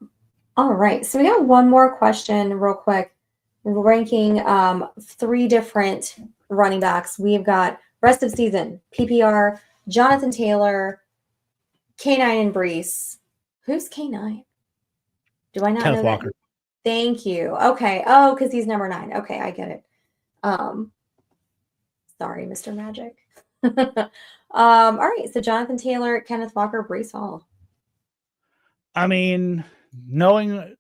right. So we got one more question real quick. Ranking 3 different running backs. We've got rest of season, PPR, Jonathan Taylor, K9 and Brees. Who's K9? Do I not Kenneth know Walker. that? Thank you. Okay. Oh, because he's number 9. Okay, I get it. Sorry, Mr. Magic. All right. So Jonathan Taylor, Kenneth Walker, Brees Hall. I mean, knowing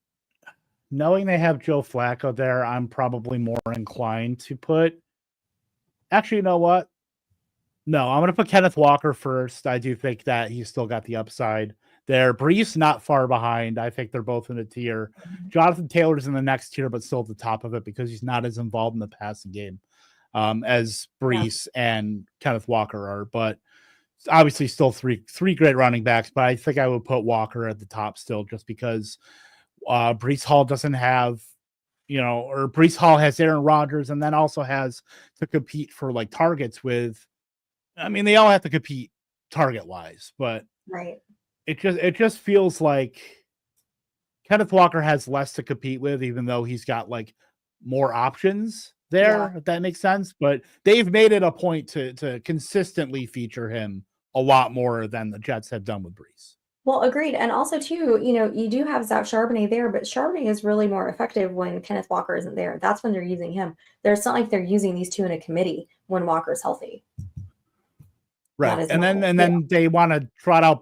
they have Joe Flacco there, I'm probably more inclined to put. Actually, you know what? No, I'm going to put Kenneth Walker first. I do think that he's still got the upside there. Brees not far behind. I think they're both in a tier. Jonathan Taylor's in the next tier, but still at the top of it because he's not as involved in the passing game as Brees and Kenneth Walker are. But obviously still three great running backs. But I think I would put Walker at the top still just because Brees Hall doesn't have, or Brees Hall has Aaron Rodgers and then also has to compete for like targets with. I mean, they all have to compete target wise, but it just feels like Kenneth Walker has less to compete with, even though he's got like more options there, if that makes sense. But they've made it a point to consistently feature him a lot more than the Jets have done with Brees. Well, agreed. And also, too, you do have Zach Charbonnet there, but Charbonnet is really more effective when Kenneth Walker isn't there. That's when they're using him. It's not like they're using these two in a committee when Walker's healthy. Right. And then they want to trot out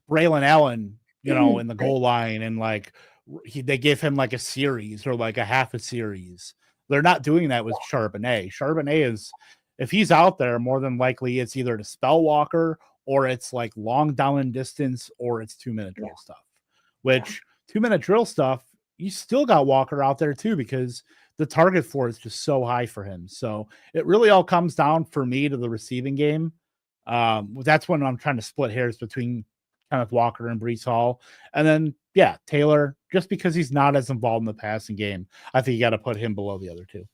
Braylon Allen, in the goal line, and like they give him like a series or like a half a series. They're not doing that with Charbonnet. Charbonnet is, if he's out there, more than likely it's either to spell Walker or it's like long down and distance or it's 2-minute drill stuff. Which 2-minute drill stuff, you still got Walker out there too because the target floor is just so high for him. So it really all comes down for me to the receiving game. That's when I'm trying to split hairs between Kenneth Walker and Brees Hall. And then, Taylor, just because he's not as involved in the passing game, I think you got to put him below the other two.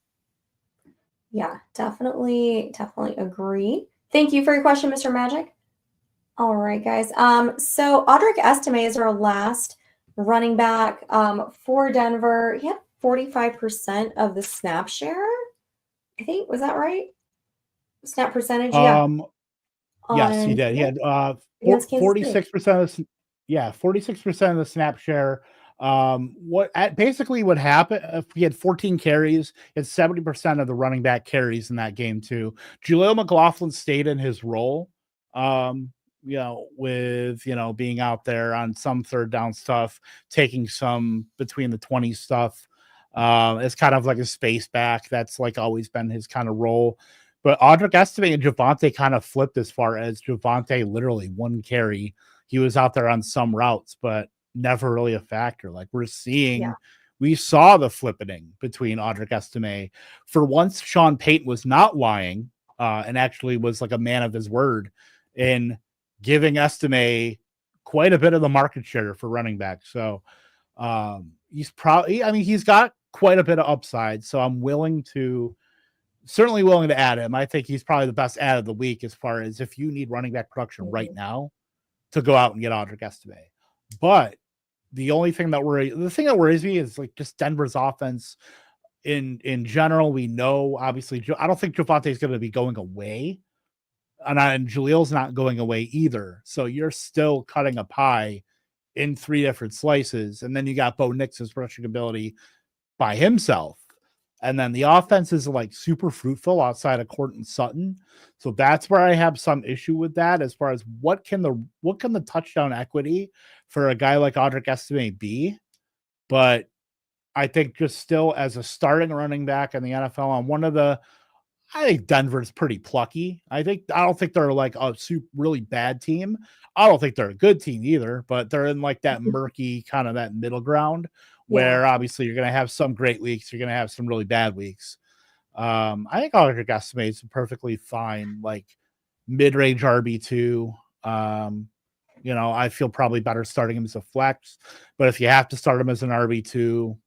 Yeah, definitely agree. Thank you for your question, Mr. Magic. All right, guys. So Audric Estime is our last running back for Denver. He had 45% of the snap share. I think, was that right? Snap percentage? Yes, he did. He had 46% of 46% of the snap share. What happened if he had 14 carries, it's 70% of the running back carries in that game too. Jaleel McLaughlin stayed in his role, with being out there on some third down stuff, taking some between the 20 stuff. It's kind of like a space back. That's like always been his kind of role. But Audric Estime and Javonte kind of flipped as far as Javonte literally one carry. He was out there on some routes, but never really a factor. Like we saw the flippening between Audric Estime. For once, Sean Payton was not lying and actually was like a man of his word in giving Estime quite a bit of the market share for running back. So he's got quite a bit of upside. So I'm certainly willing to add him. I think he's probably the best add of the week as far as if you need running back production right now to go out and get Audric Estime. But the thing that worries me is like just Denver's offense in general. We know, obviously, I don't think Javonte is going to be going away, and Jaleel's not going away either. So you're still cutting a pie in 3 different slices, and then you got Bo Nix's rushing ability by himself. And then the offense is like super fruitful outside of Courtland Sutton. So that's where I have some issue with that as far as what can the touchdown equity for a guy like Audric Estime be? But I think just still as a starting running back in the NFL I think Denver's pretty plucky. I don't think they're like a really bad team. I don't think they're a good team either, but they're in like that murky kind of that middle ground where obviously you're going to have some great weeks. You're going to have some really bad weeks. I think Audric Estime is perfectly fine, like mid-range RB2. I feel probably better starting him as a flex, but if you have to start him as an RB2,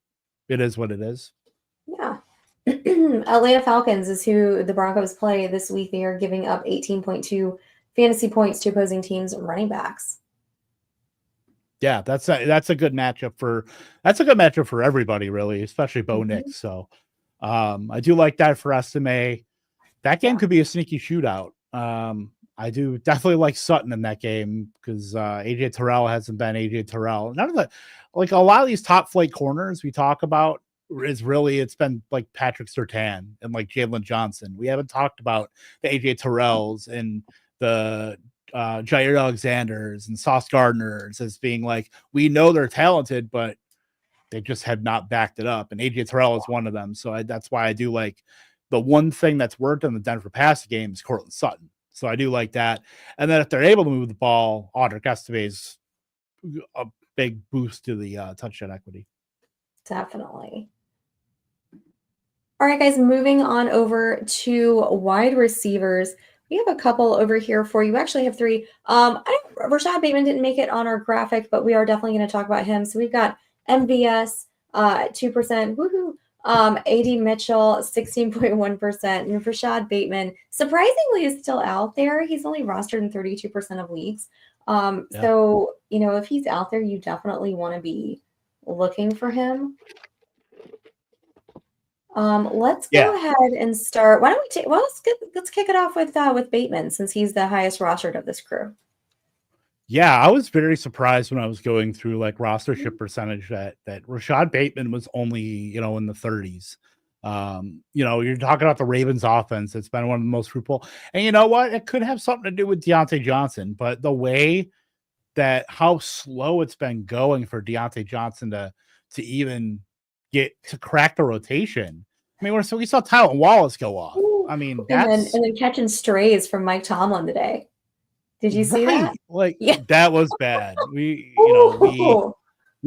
it is what it is. Yeah. Atlanta Falcons is who the Broncos play this week. They are giving up 18.2 fantasy points to opposing teams' running backs. Yeah, that's a good matchup for everybody, really, especially Bo Nix. So I do like that for SMA. That game could be a sneaky shootout. I do definitely like Sutton in that game because AJ Terrell hasn't been AJ Terrell. None of the a lot of these top flight corners we talk about it's been like Patrick Surtain and like Jalen Johnson. We haven't talked about the AJ Terrells and the Jair Alexanders and Sauce Gardners as being like, we know they're talented, but they just have not backed it up. And AJ Terrell is one of them. So that's why I do like the one thing that's worked on the Denver passing game is Cortland Sutton. So I do like that. And then if they're able to move the ball, Audric Esteve's a big boost to the touchdown equity. Definitely. All right, guys, moving on over to wide receivers. We have a couple over here for you. We actually have three. Rashad Bateman didn't make it on our graphic, but we are definitely going to talk about him. So we've got MVS, 2%. Woohoo. AD Mitchell, 16.1%. And Rashad Bateman, surprisingly, is still out there. He's only rostered in 32% of leagues. So, if he's out there, you definitely want to be looking for him. Let's go ahead and start. Why don't we let's kick it off with Bateman, since he's the highest rostered of this crew. Yeah, I was very surprised when I was going through like rostership percentage that Rashad Bateman was only, in the 30s. You're talking about the Ravens offense. It's been one of the most fruitful. And you know what? It could have something to do with Deontay Johnson, but the way that how slow it's been going for Deontay Johnson to even get to crack the rotation. I mean, we saw Tylan Wallace go off. I mean, and then catching strays from Mike Tomlin today. Did you see that? That was bad. We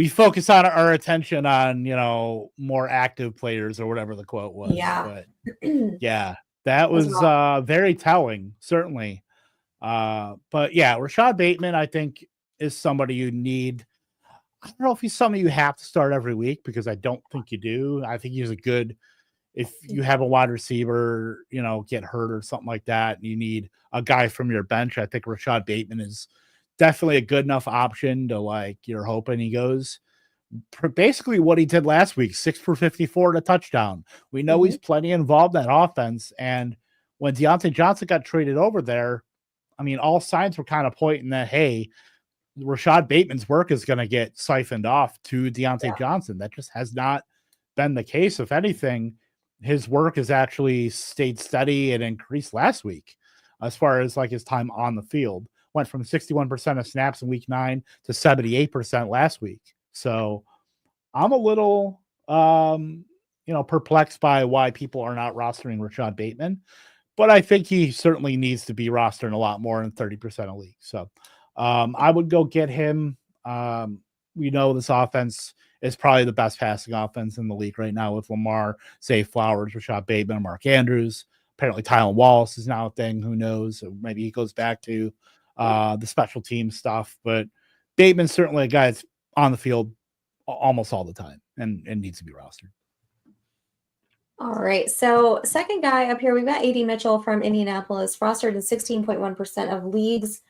focus on our attention on, more active players or whatever the quote was. Yeah. But yeah, that was very telling, certainly. But yeah, Rashad Bateman, I think, is somebody you need. I don't know if he's somebody you have to start every week, because I don't think you do. I think he's a good, if you have a wide receiver, get hurt or something like that, and you need a guy from your bench, I think Rashad Bateman is definitely a good enough option to you're hoping he goes basically what he did last week, 6 for 54 to touchdown. We know he's plenty involved in that offense. And when Deontay Johnson got traded over there, I mean, all signs were kind of pointing that, hey, Rashad Bateman's work is going to get siphoned off to Deontay Johnson. That just has not been the case. If anything, his work has actually stayed steady and increased last week as far as his time on the field. Went from 61% of snaps in week 9 to 78% last week. So I'm a little, perplexed by why people are not rostering Rashad Bateman, but I think he certainly needs to be rostering a lot more than 30% of leagues. So I would go get him. We know this offense is probably the best passing offense in the league right now with Lamar, Zay Flowers, Rashad Bateman, and Mark Andrews. Apparently Tylan Wallace is now a thing. Who knows? Maybe he goes back to the special team stuff. But Bateman's certainly a guy that's on the field almost all the time and needs to be rostered. All right. So second guy up here, we've got AD Mitchell from Indianapolis, rostered in 16.1% of leagues.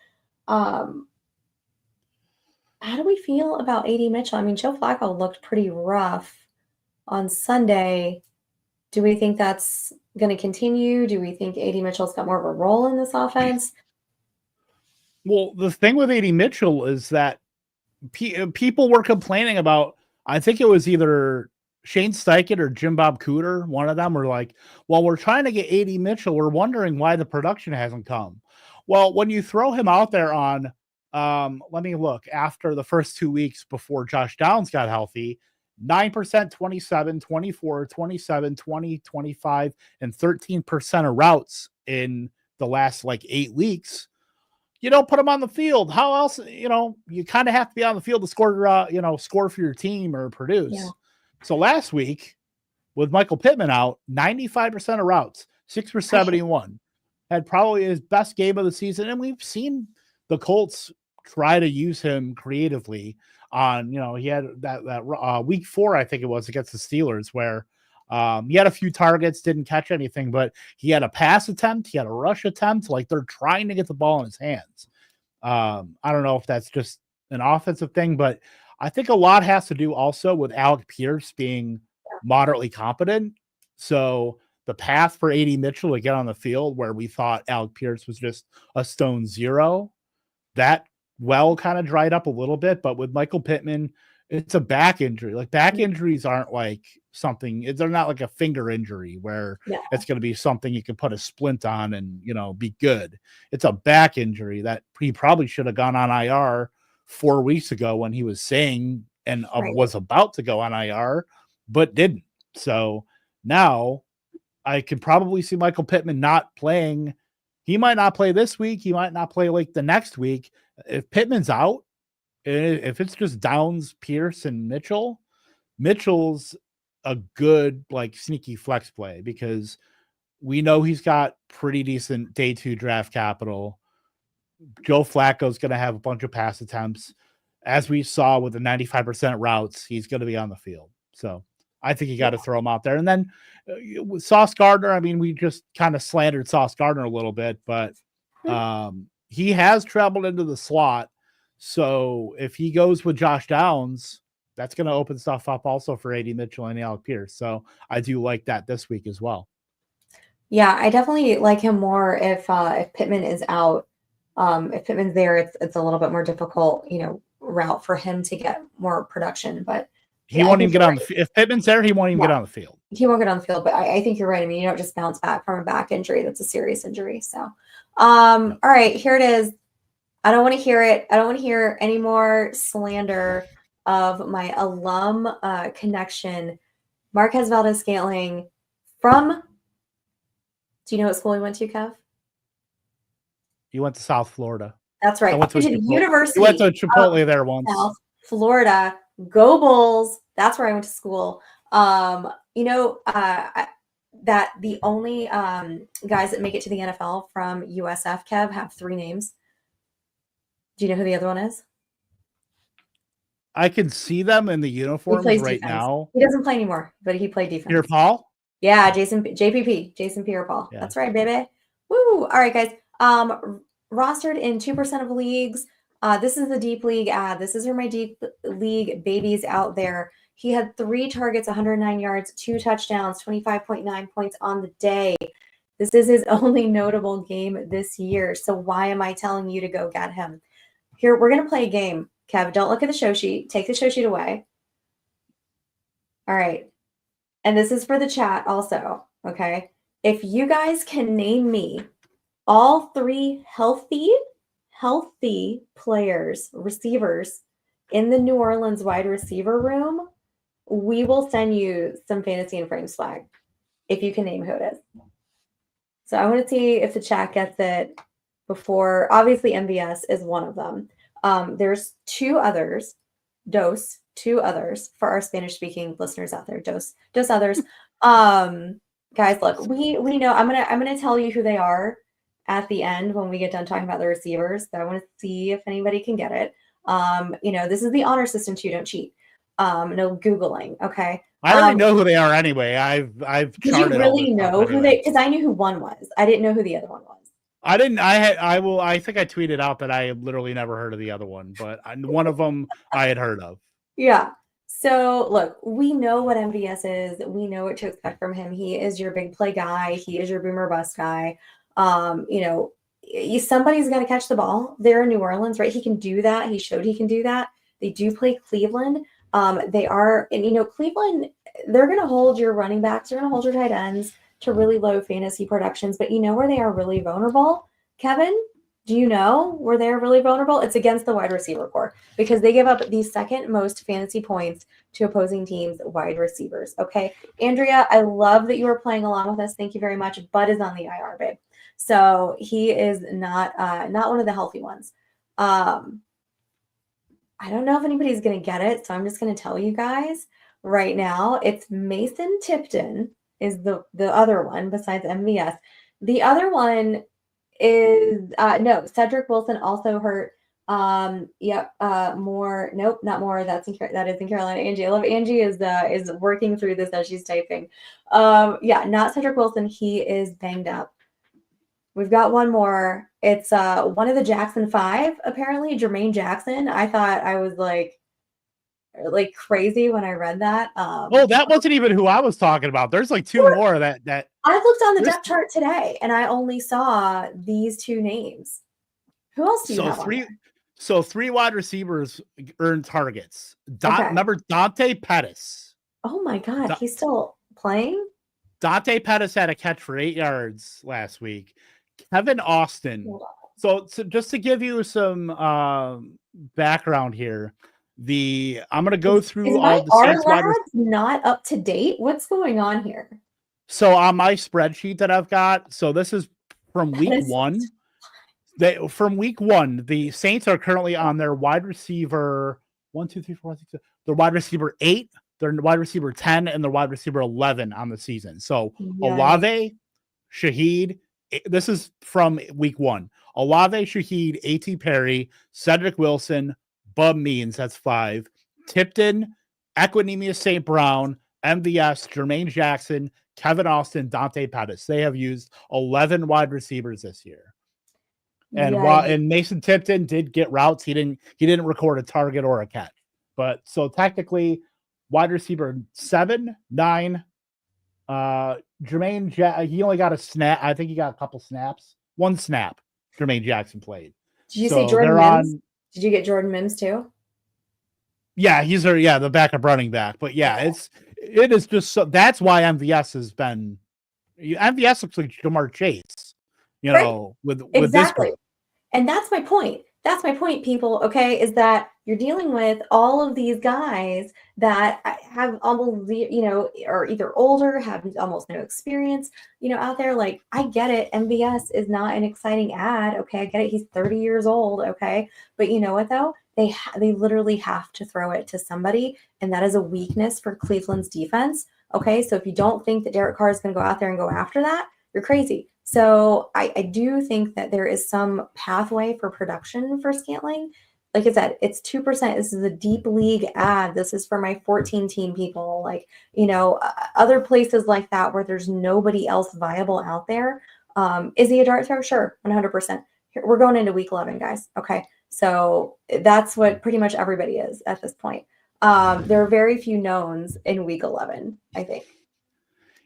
How do we feel about AD Mitchell? I mean, Joe Flacco looked pretty rough on Sunday. Do we think that's going to continue? Do we think AD Mitchell's got more of a role in this offense? Well, the thing with AD Mitchell is that people were complaining about, I think it was either Shane Steichen or Jim Bob Cooter, one of them, were like, well, we're trying to get AD Mitchell. We're wondering why the production hasn't come. Well, when you throw him out there on, let me look, after the first 2 weeks before Josh Downs got healthy, 9%, 27, 24, 27, 20, 25, and 13% of routes in the last 8 weeks. You don't put him on the field. How else, you kind of have to be on the field to score, score for your team or produce. Yeah. So last week with Michael Pittman out, 95% of routes, 6 for 71. had probably his best game of the season, and we've seen the Colts try to use him creatively. On he had that week 4, I think it was, against the Steelers, where he had a few targets, didn't catch anything, but he had a pass attempt, he had a rush attempt. Like, they're trying to get the ball in his hands. I don't know if that's just an offensive thing, but I think a lot has to do also with Alec Pierce being moderately competent. So the path for AD Mitchell to get on the field, where we thought Alec Pierce was just a stone zero, that kind of dried up a little bit. But with Michael Pittman, it's a back injury. Like, back injuries aren't like something, they're not like a finger injury where it's going to be something you can put a splint on and, be good. It's a back injury that he probably should have gone on IR 4 weeks ago when he was saying and was about to go on IR, but didn't. So now I could probably see Michael Pittman not playing. He might not play this week. He might not play like the next week. If Pittman's out, if it's just Downs, Pierce, and Mitchell's a good, like, sneaky flex play, because we know he's got pretty decent day 2 draft capital. Joe Flacco's going to have a bunch of pass attempts. As we saw with the 95% routes, he's going to be on the field. So I think you got to throw him out there. And then with Sauce Gardner, I mean, we just kind of slandered Sauce Gardner a little bit, but he has traveled into the slot. So if he goes with Josh Downs, that's going to open stuff up also for AD Mitchell and Alec Pierce. So I do like that this week as well. Yeah, I definitely like him more if Pittman is out. If Pittman's there, it's a little bit more difficult, route for him to get more production. But he won't even get on the if Pittman's there, he won't even get on the field. He won't get on the field, but I think you're right. I mean, you don't just bounce back from a back injury. That's a serious injury. So, all right, here it is. I don't want to hear it. I don't want to hear any more slander of my alum connection. Marquez Valdez-Scantling from, do you know what school he went to, Kev? He went to South Florida. That's right. I went to University. He went to Chipotle there once. South Florida. Go Bulls. That's where I went to school. That the only guys that make it to the NFL from USF, Kev, have 3 names. Do you know who the other one is? I can see them in the uniforms right now. He doesn't play anymore, but he played defense. Pierre-Paul? Yeah, Jason Pierre-Paul. Yeah. That's right, baby. Woo! All right, guys. Rostered in 2% of leagues. This is the deep league ad. This is for my deep league babies out there. He had 3 targets, 109 yards, 2 touchdowns, 25.9 points on the day. This is his only notable game this year. So why am I telling you to go get him? Here, we're going to play a game. Kev, don't look at the show sheet. Take the show sheet away. All right. And this is for the chat also, okay? If you guys can name me all 3 healthy players, receivers in the New Orleans wide receiver room, we will send you some Fantasy and Frame swag if you can name who it is. So I want to see if the chat gets it before. Obviously, MVS is one of them. There's 2 others. 2 others for our Spanish-speaking listeners out there. Dos others. Guys, look, we know. I'm gonna tell you who they are at the end when we get done talking about the receivers. But I want to see if anybody can get it. This is the honor system too. Don't cheat. No Googling. Okay. I already know who they are anyway. I've did you really know who they? Because I knew who one was. I didn't know who the other one was. I didn't. I think I tweeted out that I literally never heard of the other one, but one of them I had heard of. Yeah. So look, we know what MVS is. We know what to expect from him. He is your big play guy. He is your boomer bust guy. Somebody's got to catch the ball. They're in New Orleans, right? He can do that. He showed he can do that. They do play Cleveland. Cleveland, they're going to hold your running backs. They're going to hold your tight ends to really low fantasy productions. But you know where they are really vulnerable? Kevin, do you know where they're really vulnerable? It's against the wide receiver core because they give up the second most fantasy points to opposing teams' wide receivers. Okay. Andrea, I love that you are playing along with us. Thank you very much. Bud is on the IR, babe. So he is not one of the healthy ones. I don't know if anybody's going to get it, so I'm just going to tell you guys right now. It's Mason Tipton is the other one besides MVS. The other one is no, Cedric Wilson also hurt. Yep. More. Nope, not more. That is in Carolina. Angie, I love Angie is working through this as she's typing. Yeah, not Cedric Wilson. He is banged up. We've got one more. It's one of the Jackson 5, apparently, Jermaine Jackson. I thought I was like crazy when I read that. Oh, that wasn't even who I was talking about. There's like two more that I looked on the depth chart today and I only saw these 2 names. Who else do you have on there? So 3 wide receivers earned targets. Remember Dante Pettis. Oh my God, he's still playing? Dante Pettis had a catch for 8 yards last week. Kevin Austin. So just to give you some background here, I'm going to go through all the Saints wide receivers. Not up to date? What's going on here? So on my spreadsheet that I've got, so this is from week 1. From week 1, the Saints are currently on their wide receiver 1, 2, 3, 4, 5, 6, 7. Their wide receiver 8, their wide receiver 10, and their wide receiver 11 on the season. So Olave, Shaheed. This is from week 1. Olave, Shaheed, A.T. Perry, Cedric Wilson, Bub Means, that's 5. Tipton, Equinemius St. Brown, MVS, Jermaine Jackson, Kevin Austin, Dante Pettis. They have used 11 wide receivers this year. And Mason Tipton did get routes. He didn't record a target or a catch. But so technically, wide receiver 7, 9. Jermaine, he only got a snap. I think he got a couple snaps. 1 snap. Jermaine Jackson played. Did you say Jordan Mims? Did you get Jordan Mims too? Yeah, he's the backup running back. But yeah, it is just so that's why MVS has been. MVS looks like Jamar Chase. With exactly. This. And that's my point. That's my point, people. Okay, is that you're dealing with all of these guys that have almost, are either older, have almost no experience, out there. Like, I get it. MVS is not an exciting ad. Okay, I get it. He's 30 years old. Okay, but you know what though? They literally have to throw it to somebody, and that is a weakness for Cleveland's defense. Okay, so if you don't think that Derek Carr is going to go out there and go after that, you're crazy. So I do think that there is some pathway for production for Scantling. Like I said, it's 2%. This is a deep league ad. This is for my 14-team people. Like, other places like that where there's nobody else viable out there. Is he a dart throw? Sure, 100%. We're going into week 11, guys. Okay, so that's what pretty much everybody is at this point. There are very few knowns in week 11, I think.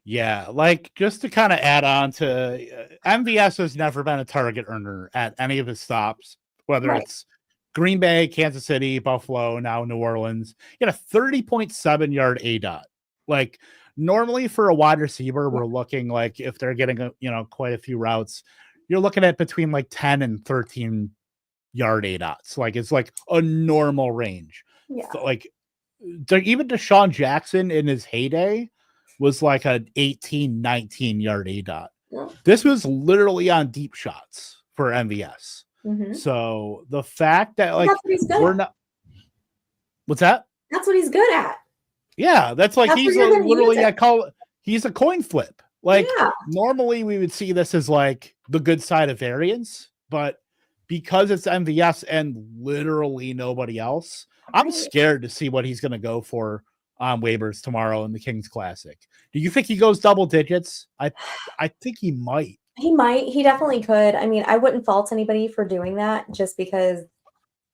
Yeah, like just to kind of add on to MVS has never been a target earner at any of his stops, whether it's Green Bay, Kansas City, Buffalo, now New Orleans. He had a 30.7 yard ADOT. Like normally for a wide receiver, we're looking like if they're getting quite a few routes, you're looking at between like 10 and 13 yard ADOTs. Like it's like a normal range. Yeah. So, like even Deshaun Jackson in his heyday was like an 18, 19 yard ADOT. Yeah. This was literally on deep shots for MVS. Mm-hmm. So the fact that like what's that? That's what he's good at. Yeah, that's like he's he's a coin flip. Like normally we would see this as like the good side of variance, but because it's MVS and literally nobody else, I'm scared to see what he's going to go for on waivers tomorrow in the Kings Classic. Do you think he goes double digits? I think he might. He might. He definitely could. I mean, I wouldn't fault anybody for doing that just because,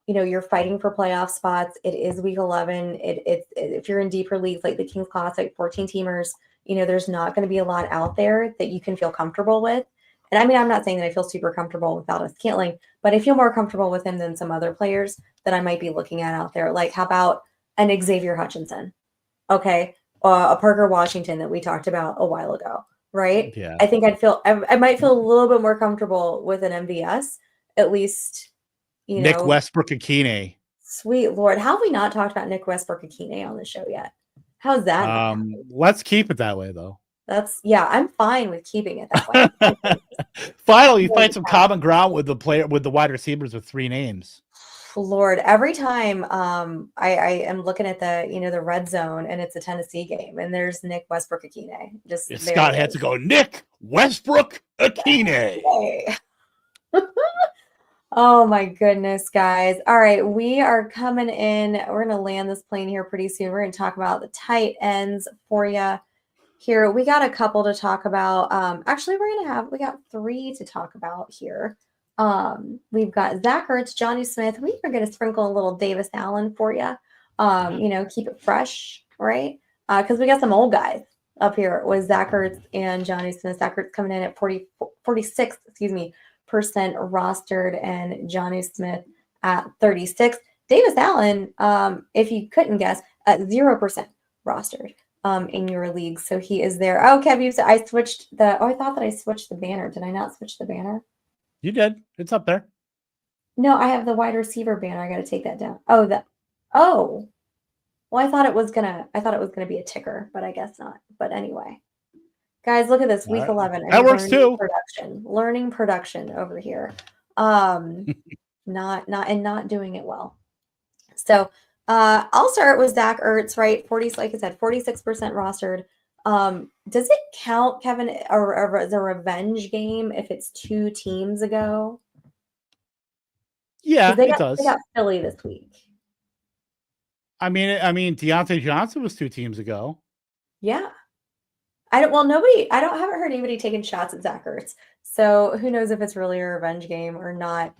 you're fighting for playoff spots. It is week 11. If you're in deeper leagues like the Kings Classic, 14 teamers, there's not going to be a lot out there that you can feel comfortable with. And I mean, I'm not saying that I feel super comfortable without a Scantling, but I feel more comfortable with him than some other players that I might be looking at out there. Like, how about an Xavier Hutchinson? Okay. A Parker Washington that we talked about a while ago, right? Yeah. I think I might feel a little bit more comfortable with an MVS, at least, Nick Westbrook-Akine. Sweet Lord. How have we not talked about Nick Westbrook-Akine on the show yet? How's that? Let's keep it that way though. I'm fine with keeping it that way. Finally, you find some common ground with the wide receivers with 3 names. Lord, every time I am looking at the red zone and it's a Tennessee game and there's Nick Westbrook-Akine. Scott had to go, Nick Westbrook-Akine. Oh my goodness, guys. All right, we are coming in. We're going to land this plane here pretty soon. We're going to talk about the tight ends for you here. We got a couple to talk about. Actually, we got 3 to talk about here. We've got Zach Ertz, Johnny Smith. We are going to sprinkle a little Davis Allen for you. Keep it fresh, right? Because we got some old guys up here with Zach Ertz and Johnny Smith. Zach Ertz coming in at 46, percent rostered, and Johnny Smith at 36. Davis Allen, if you couldn't guess, at 0% rostered in your league. So he is there. Oh, Kev, I switched I thought that I switched the banner. Did I not switch the banner? You did. It's up there. No, I have the wide receiver banner. I got to take that down. Well, I thought it was gonna be a ticker, but I guess not. But anyway. Guys, look at this, week 11. That works too. Learning production over here. Not doing it well. So I'll start with Zach Ertz, right? 40, like I said, 46% rostered. Does it count, Kevin, as a revenge game if it's 2 teams ago? Yeah, it does. They got Philly this week. I mean, Deontay Johnson was 2 teams ago. Yeah. I haven't heard anybody taking shots at Zach Ertz. So who knows if it's really a revenge game or not.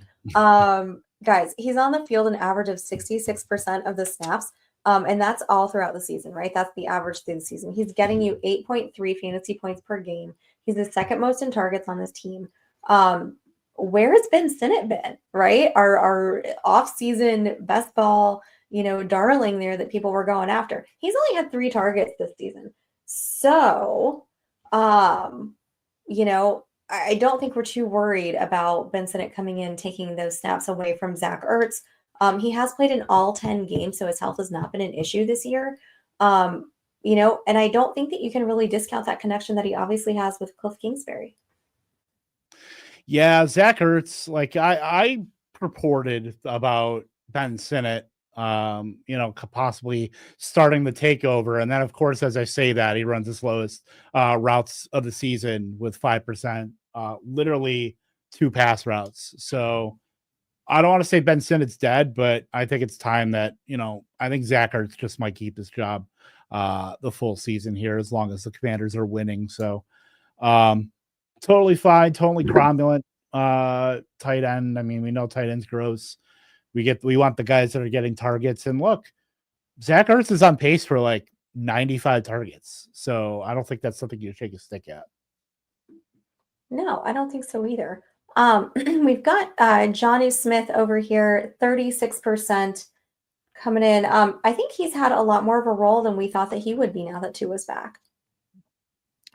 Guys, he's on the field an average of 66% of the snaps. And that's all throughout the season, right? That's the average through the season. He's getting you 8.3 fantasy points per game. He's the second most in targets on this team. Where has Ben Sinnott been, right? Our off-season best ball, darling there that people were going after. He's only had 3 targets this season. So, I don't think we're too worried about Ben Sinnott coming in, taking those snaps away from Zach Ertz. He has played in all 10 games, so his health has not been an issue this year. And I don't think that you can really discount that connection that he obviously has with Cliff Kingsbury. Yeah, Zach Ertz, like I reported about Ben Sinnott, possibly starting the takeover. And then, of course, as I say that, he runs his lowest routes of the season with 5%, literally 2 pass routes. So I don't want to say Ben Sinnott's dead, but I think it's time that, I think Zach Ertz just might keep his job the full season here as long as the Commanders are winning. So totally fine, totally cromulent tight end. I mean, we know tight end's gross. We want the guys that are getting targets. And look, Zach Ertz is on pace for like 95 targets. So I don't think that's something you shake a stick at. No, I don't think so either. We've got Johnny Smith over here, 36% coming in. I think he's had a lot more of a role than we thought that he would be now that Tua's back.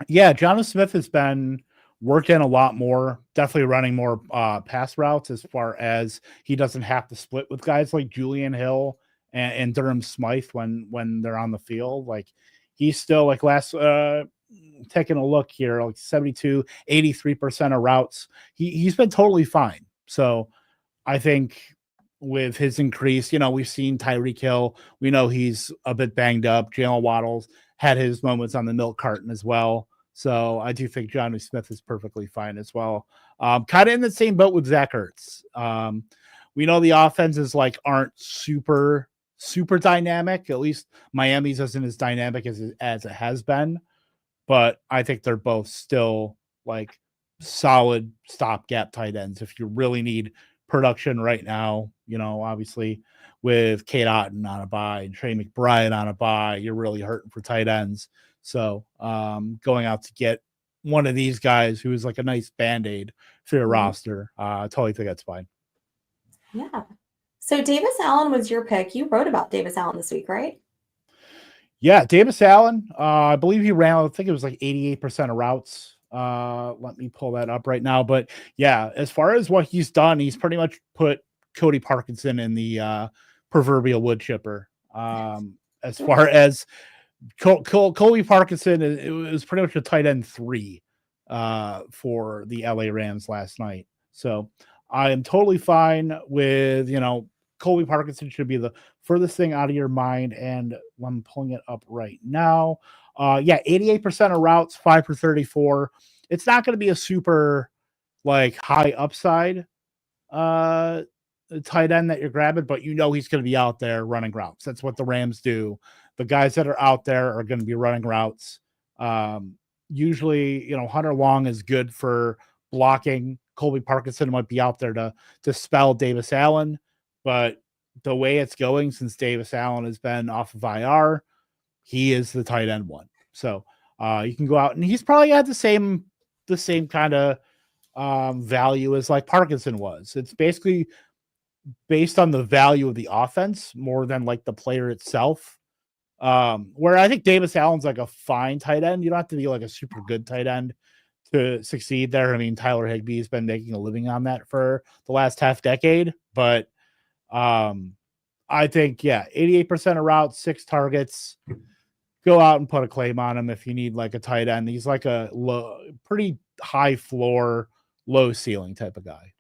Yeah, Johnny Smith has been worked in a lot more, definitely running more pass routes as far as he doesn't have to split with guys like Julian Hill and Durham Smythe when they're on the field. Like he's still like taking a look here, like 83% of routes. He's been totally fine. So I think with his increase, we've seen Tyreek Hill. We know he's a bit banged up. Jalen Waddle's had his moments on the milk carton as well. So I do think Johnny Smith is perfectly fine as well. Kind of in the same boat with Zach Ertz. We know the offenses aren't super, super dynamic. At least Miami's isn't as dynamic as it has been. But I think they're both still solid stopgap tight ends. If you really need production right now, obviously with Kate Otten on a bye and Trey McBride on a bye, you're really hurting for tight ends. So going out to get one of these guys who is like a nice Band-Aid for your roster, I totally think that's fine. Yeah. So Davis Allen was your pick. You wrote about Davis Allen this week, right? Yeah, Davis Allen. I believe he ran, I think it was 88% of routes. Let me pull that up right now. But yeah, as far as what he's done, he's pretty much put Cody Parkinson in the proverbial wood chipper. As far as Colby Parkinson, it was pretty much a tight end 3 for the LA Rams last night. So I am totally fine with, Colby Parkinson should be the furthest thing out of your mind. And I'm pulling it up right now. 88% of routes, 5 for 34. It's not going to be a super like high upside tight end that you're grabbing, but you know he's going to be out there running routes. That's what the Rams do. The guys that are out there are going to be running routes. Usually, Hunter Long is good for blocking. Colby Parkinson might be out there to spell Davis Allen, but the way it's going since Davis Allen has been off of IR, he is the tight end one. So you can go out, and he's probably had the same kind of value as like Parkinson was. It's basically based on the value of the offense more than like the player itself. Where I think Davis Allen's like a fine tight end. You don't have to be like a super good tight end to succeed there. I mean, Tyler Higbee's been making a living on that for the last half decade, but I think, 88% of routes, 6 targets. Go out and put a claim on him if you need like a tight end. He's like a pretty high floor, low ceiling type of guy.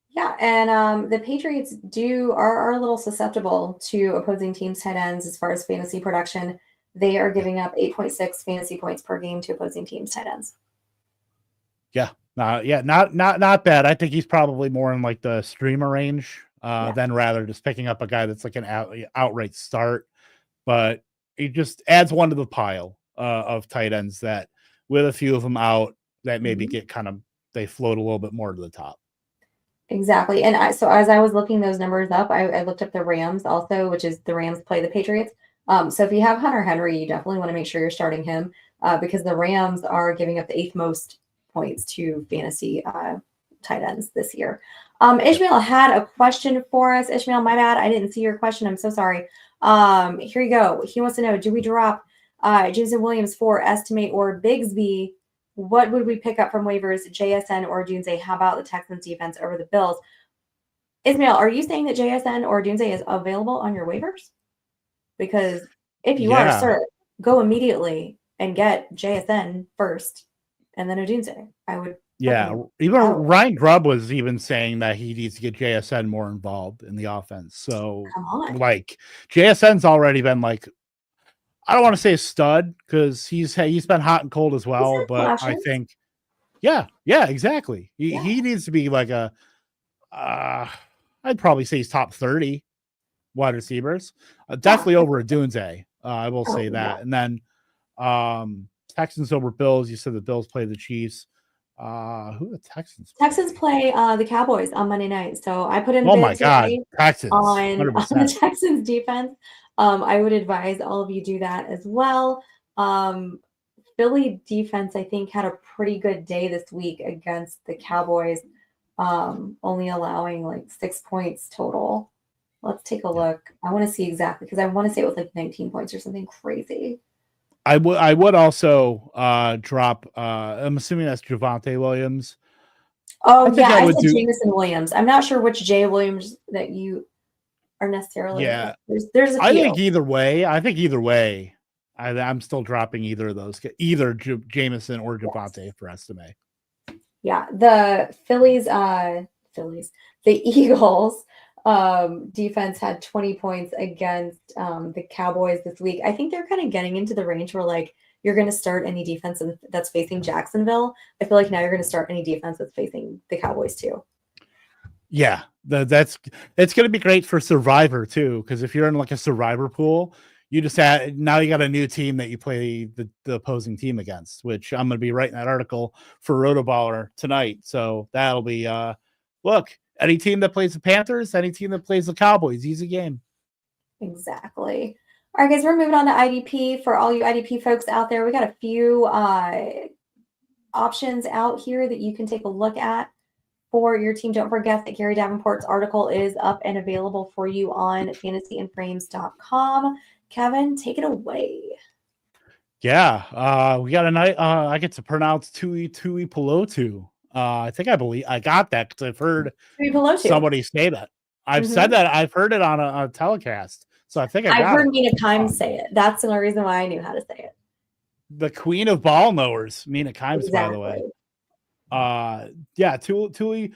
Yeah, and the Patriots are a little susceptible to opposing teams' tight ends as far as fantasy production. They are giving up 8.6 fantasy points per game to opposing teams' tight ends. Yeah, not bad. I think he's probably more in like the streamer range than rather just picking up a guy that's like an outright start. But he just adds one to the pile of tight ends that, with a few of them out, that maybe get they float a little bit more to the top. Exactly. And so as I was looking those numbers up, I looked up the Rams also, which is the Rams play the Patriots. So if you have Hunter Henry, you definitely want to make sure you're starting him because the Rams are giving up the 8th most points to fantasy tight ends this year. Ishmael had a question for us. Ishmael, my bad. I didn't see your question. I'm so sorry. Here you go. He wants to know, do we drop Jameson Williams for estimate or Bigsby? What would we pick up from waivers, JSN or Dunze? How about the Texans defense over the Bills? Ismail, are you saying that JSN or Dunze is available on your waivers? Because if you are, sir, go immediately and get JSN first and then Odunze. I would. Yeah, even Ryan Grubb was even saying that he needs to get JSN more involved in the offense. So, like, JSN's already been like, I don't want to say a stud because he's been hot and cold as well, but I think, exactly. He needs to be like a, I'd probably say he's top 30 wide receivers, definitely over a Dunze. I will say that, and then Texans over Bills. You said the Bills play the Chiefs. Who are the Texans? Texans play the Cowboys on Monday night. So I put in Texans on the Texans defense. I would advise all of you do that as well. Philly defense, I think, had a pretty good day this week against the Cowboys, only allowing like 6 points total. Let's take a look. I want to see exactly because I want to say it was like 19 points or something crazy. I would also drop. I'm assuming that's Javonte Williams. Oh, I said Jameson Williams. I'm not sure which J Williams that you are necessarily. Yeah, there's a few. I think either way. I'm still dropping either of those, either Jameson or Javonte for estimate. Yeah, the Phillies, the Eagles defense had 20 points against the Cowboys this week. I think they're kind of getting into the range where like you're going to start any defense that's facing Jacksonville. I feel like now you're going to start any defense that's facing the Cowboys too. Yeah, it's going to be great for Survivor too, because if you're in like a Survivor pool, you just now you got a new team that you play the opposing team against, which I'm going to be writing that article for Rotoballer tonight. So that'll be look, any team that plays the Panthers, any team that plays the Cowboys, easy game. Exactly. All right, guys, we're moving on to IDP. For all you IDP folks out there, we got a few options out here that you can take a look at for your team. Don't forget that Gary Davenport's article is up and available for you on fantasyandframes.com. Kevin, take it away. Yeah, we got a night. I get to pronounce Tui Pelotu. I believe I got that because I've heard somebody say that. I've said that. I've heard it on a telecast. So I think I've heard Mina Kimes say it. That's the only reason why I knew how to say it. The queen of ball knowers, Mina Kimes, by the way. Tui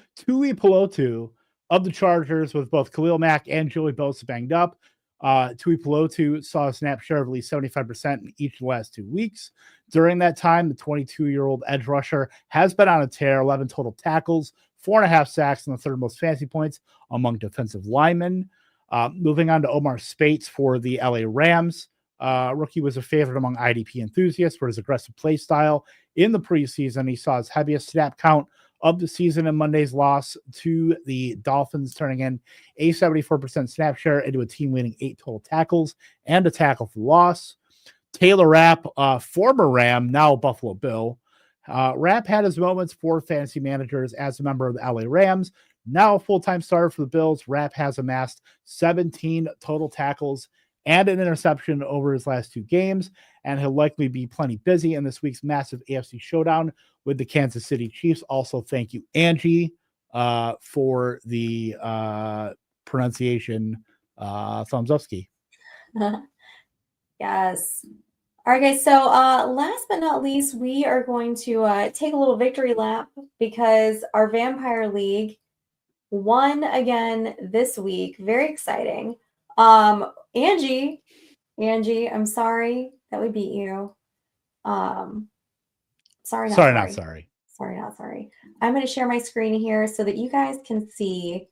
Pelotu of the Chargers with both Khalil Mack and Joey Bosa banged up. Tuipulotu saw a snap share of at least 75% in each of the last 2 weeks. During that time, the 22-year-old edge rusher has been on a tear, 11 total tackles, 4.5 sacks, and the third most fantasy points among defensive linemen. Moving on to Omar Spates for the LA Rams. Rookie was a favorite among IDP enthusiasts for his aggressive play style. In the preseason, he saw his heaviest snap count of the season in Monday's loss to the Dolphins, turning in a 74% snap share into a team-leading 8 total tackles and a tackle for loss. Taylor Rapp, former Ram, now Buffalo Bill. Rapp had his moments for fantasy managers as a member of the LA Rams. Now a full-time starter for the Bills, Rapp has amassed 17 total tackles and an interception over his last 2 games, and he'll likely be plenty busy in this week's massive AFC showdown with the Kansas City Chiefs. Also, thank you, Angie, for the pronunciation. Thumbs up ski. Yes. All right, guys. So last but not least, we are going to take a little victory lap because our Vampire League won again this week. Very exciting. Angie, I'm sorry that we beat you. Sorry, not sorry. I'm going to share my screen here so that you guys can see.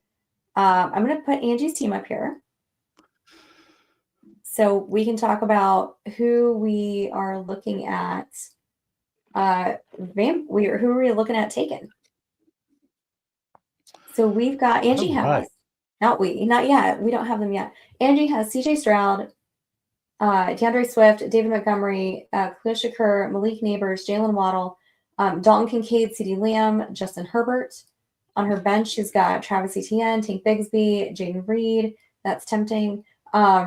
I'm going to put Angie's team up here so we can talk about who we are looking at. Who are we looking at taking? So we've got Angie has. Not yet. We don't have them yet. Angie has CJ Stroud, DeAndre Swift, David Montgomery, Khalil Shakur, Malik Neighbors, Jalen Waddle, Dalton Kincaid, CeeDee Lamb, Justin Herbert. On her bench, she's got Travis Etienne, Tank Bigsby, Jaden Reed. That's tempting.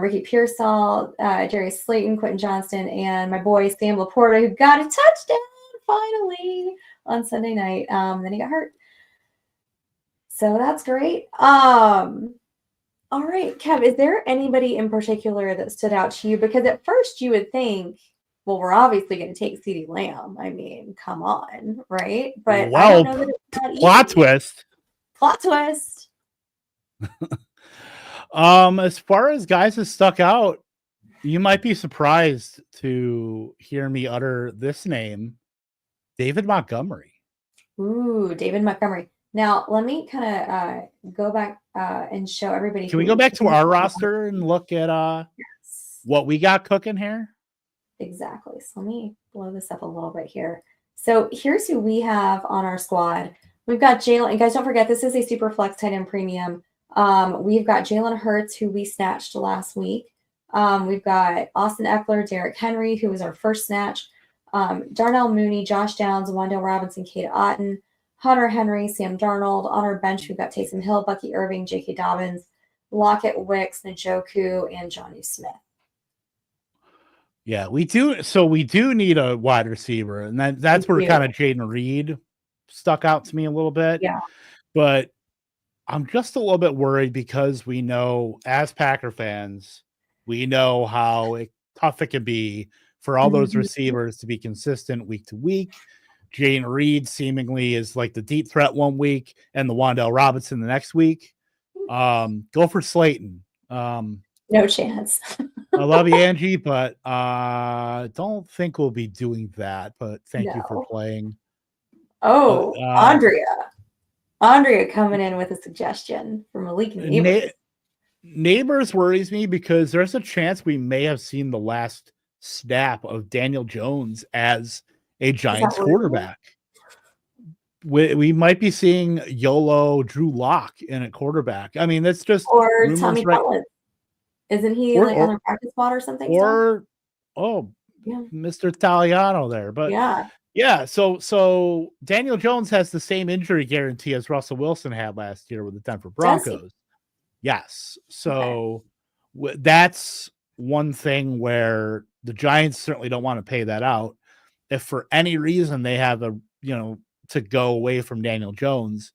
Ricky Pearsall, Darius Slayton, Quentin Johnston, and my boy Sam Laporta, who got a touchdown finally on Sunday night. Then he got hurt. So that's great. All right, Kev, is there anybody in particular that stood out to you? Because at first you would think, well, we're obviously going to take CeeDee Lamb. I mean, come on, right? But I don't know that it's that plot easy. twist. Plot twist. As far as guys that stuck out, you might be surprised to hear me utter this name, David Montgomery. Ooh, David Montgomery. Now, let me kind of go back and show everybody. Can we go back to our roster and look at yes. what we got cooking here? Exactly. So let me blow this up a little bit here. So here's who we have on our squad. We've got Jalen. And guys, don't forget, this is a super flex tight end premium. We've got Jalen Hurts, who we snatched last week. We've got Austin Eckler, Derrick Henry, who was our first snatch. Darnell Mooney, Josh Downs, Wan'Dale Robinson, Cade Otton, Hunter Henry, Sam Darnold. On our bench, we've got Taysom Hill, Bucky Irving, J.K. Dobbins, Lockett, Wicks, Njoku, and Jonnu Smith. Yeah, we do. So we do need a wide receiver, and that's where kind of Jaden Reed stuck out to me a little bit. Yeah. But I'm just a little bit worried because we know, as Packer fans, we know how tough it can be for all those receivers to be consistent week to week. Jaden Reed seemingly is like the deep threat one week and the Wan'Dale Robinson the next week. Go for Slayton. No chance. I love you, Angie, but don't think we'll be doing that. But thank you for playing. Oh, Andrea coming in with a suggestion for Malik Neighbors. Neighbors worries me because there's a chance we may have seen the last snap of Daniel Jones as a Giants quarterback. We might be seeing YOLO Drew Lock in a quarterback. I mean, that's just or Tommy Collins. Isn't he like on the practice squad or something? Or Mr. Taliano there. But yeah. So Daniel Jones has the same injury guarantee as Russell Wilson had last year with the Denver Broncos. Yes. So that's one thing where the Giants certainly don't want to pay that out. If for any reason they have to go away from Daniel Jones,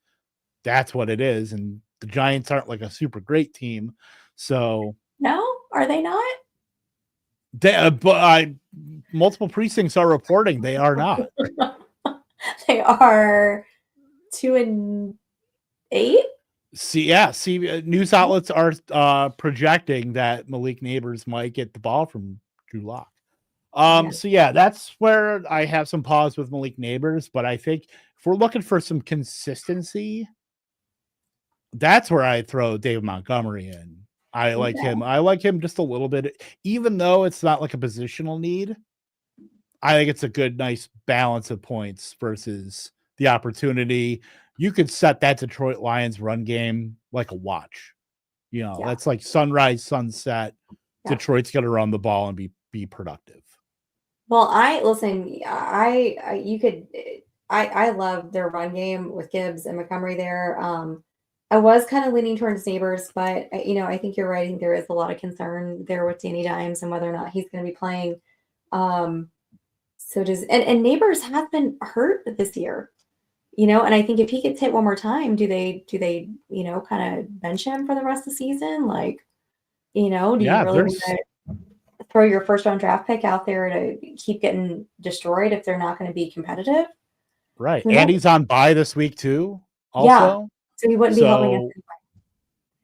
that's what it is. And the Giants aren't like a super great team. So no, are they not? Multiple precincts are reporting they are not. They are 2-8. News outlets are projecting that Malik Neighbors might get the ball from Drew Lock. So that's where I have some pause with Malik Neighbors, but I think if we're looking for some consistency, that's where I throw David Montgomery in. I like him. I like him just a little bit, even though it's not like a positional need. I think it's a good, nice balance of points versus the opportunity. You could set that Detroit Lions run game like a watch. That's like sunrise, sunset. Yeah. Detroit's going to run the ball and be productive. Well, I love their run game with Gibbs and Montgomery there. I was kind of leaning towards Neighbors, but I think you're right. I think there is a lot of concern there with Danny Dimes and whether or not he's going to be playing. So and Neighbors has been hurt this year, and I think if he gets hit one more time, do they kind of bench him for the rest of the season? Like, do you really want to throw your first round draft pick out there to keep getting destroyed if they're not going to be competitive? Right. And he's on bye this week too. Also. Yeah. So he wouldn't be helping us anyway.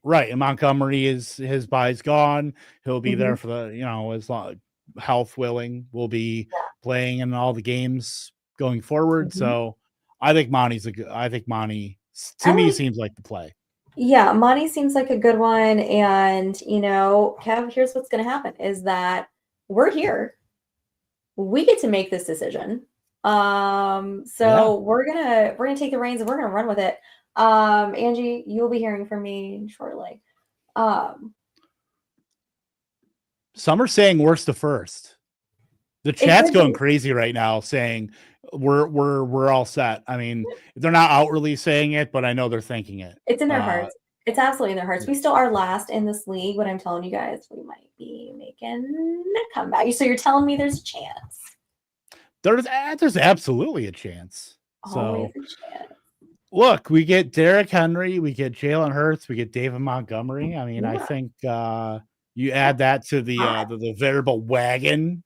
Right. And Montgomery his bye's gone. He'll be there for the, as long health willing, will be playing in all the games going forward. So I think Monty to me seems like the play. Yeah, Monty seems like a good one. And, Kev, here's what's going to happen is that we're here. We get to make this decision. So we're going to take the reins and we're going to run with it. Angie, you'll be hearing from me shortly. Some are saying worst to first. The chat's going crazy right now saying we're all set. I mean, they're not outwardly saying it, but I know they're thinking it. It's in their hearts. It's absolutely in their hearts. We still are last in this league, but I'm telling you guys, we might be making a comeback. So you're telling me there's a chance? There's absolutely a chance. Always a chance. Look, we get Derrick Henry, we get Jalen Hurts, we get David Montgomery. I mean, I think you add that to the variable wagon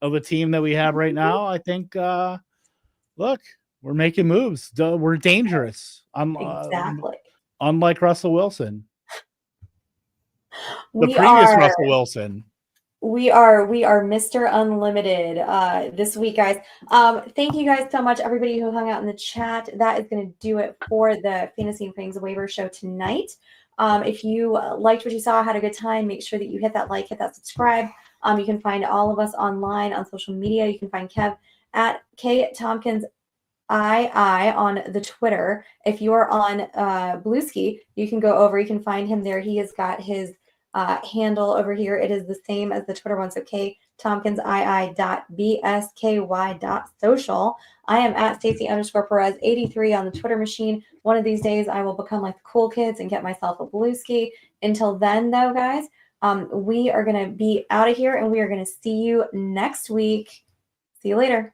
of a team that we have right now. I think, look, we're making moves. We're dangerous. Exactly. Unlike Russell Wilson, Russell Wilson. We are Mr. Unlimited this week, guys. Thank you guys so much, everybody who hung out in the chat. That is going to do it for the Fantasy and Things Waiver show tonight. If you liked what you saw, had a good time, make sure that you hit that like, hit that subscribe. You can find all of us online on social media. You can find Kev at K Tompkins II on the Twitter. If you're on Bluesky, you can go over. You can find him there. He has got his handle over here. It is the same as the Twitter one. So KTompkinsII.BSKY.social. I am at Stacy_Perez83 on the Twitter machine. One of these days I will become like the cool kids and get myself a Bluesky. Until then, though, guys, we are going to be out of here and we are going to see you next week. See you later.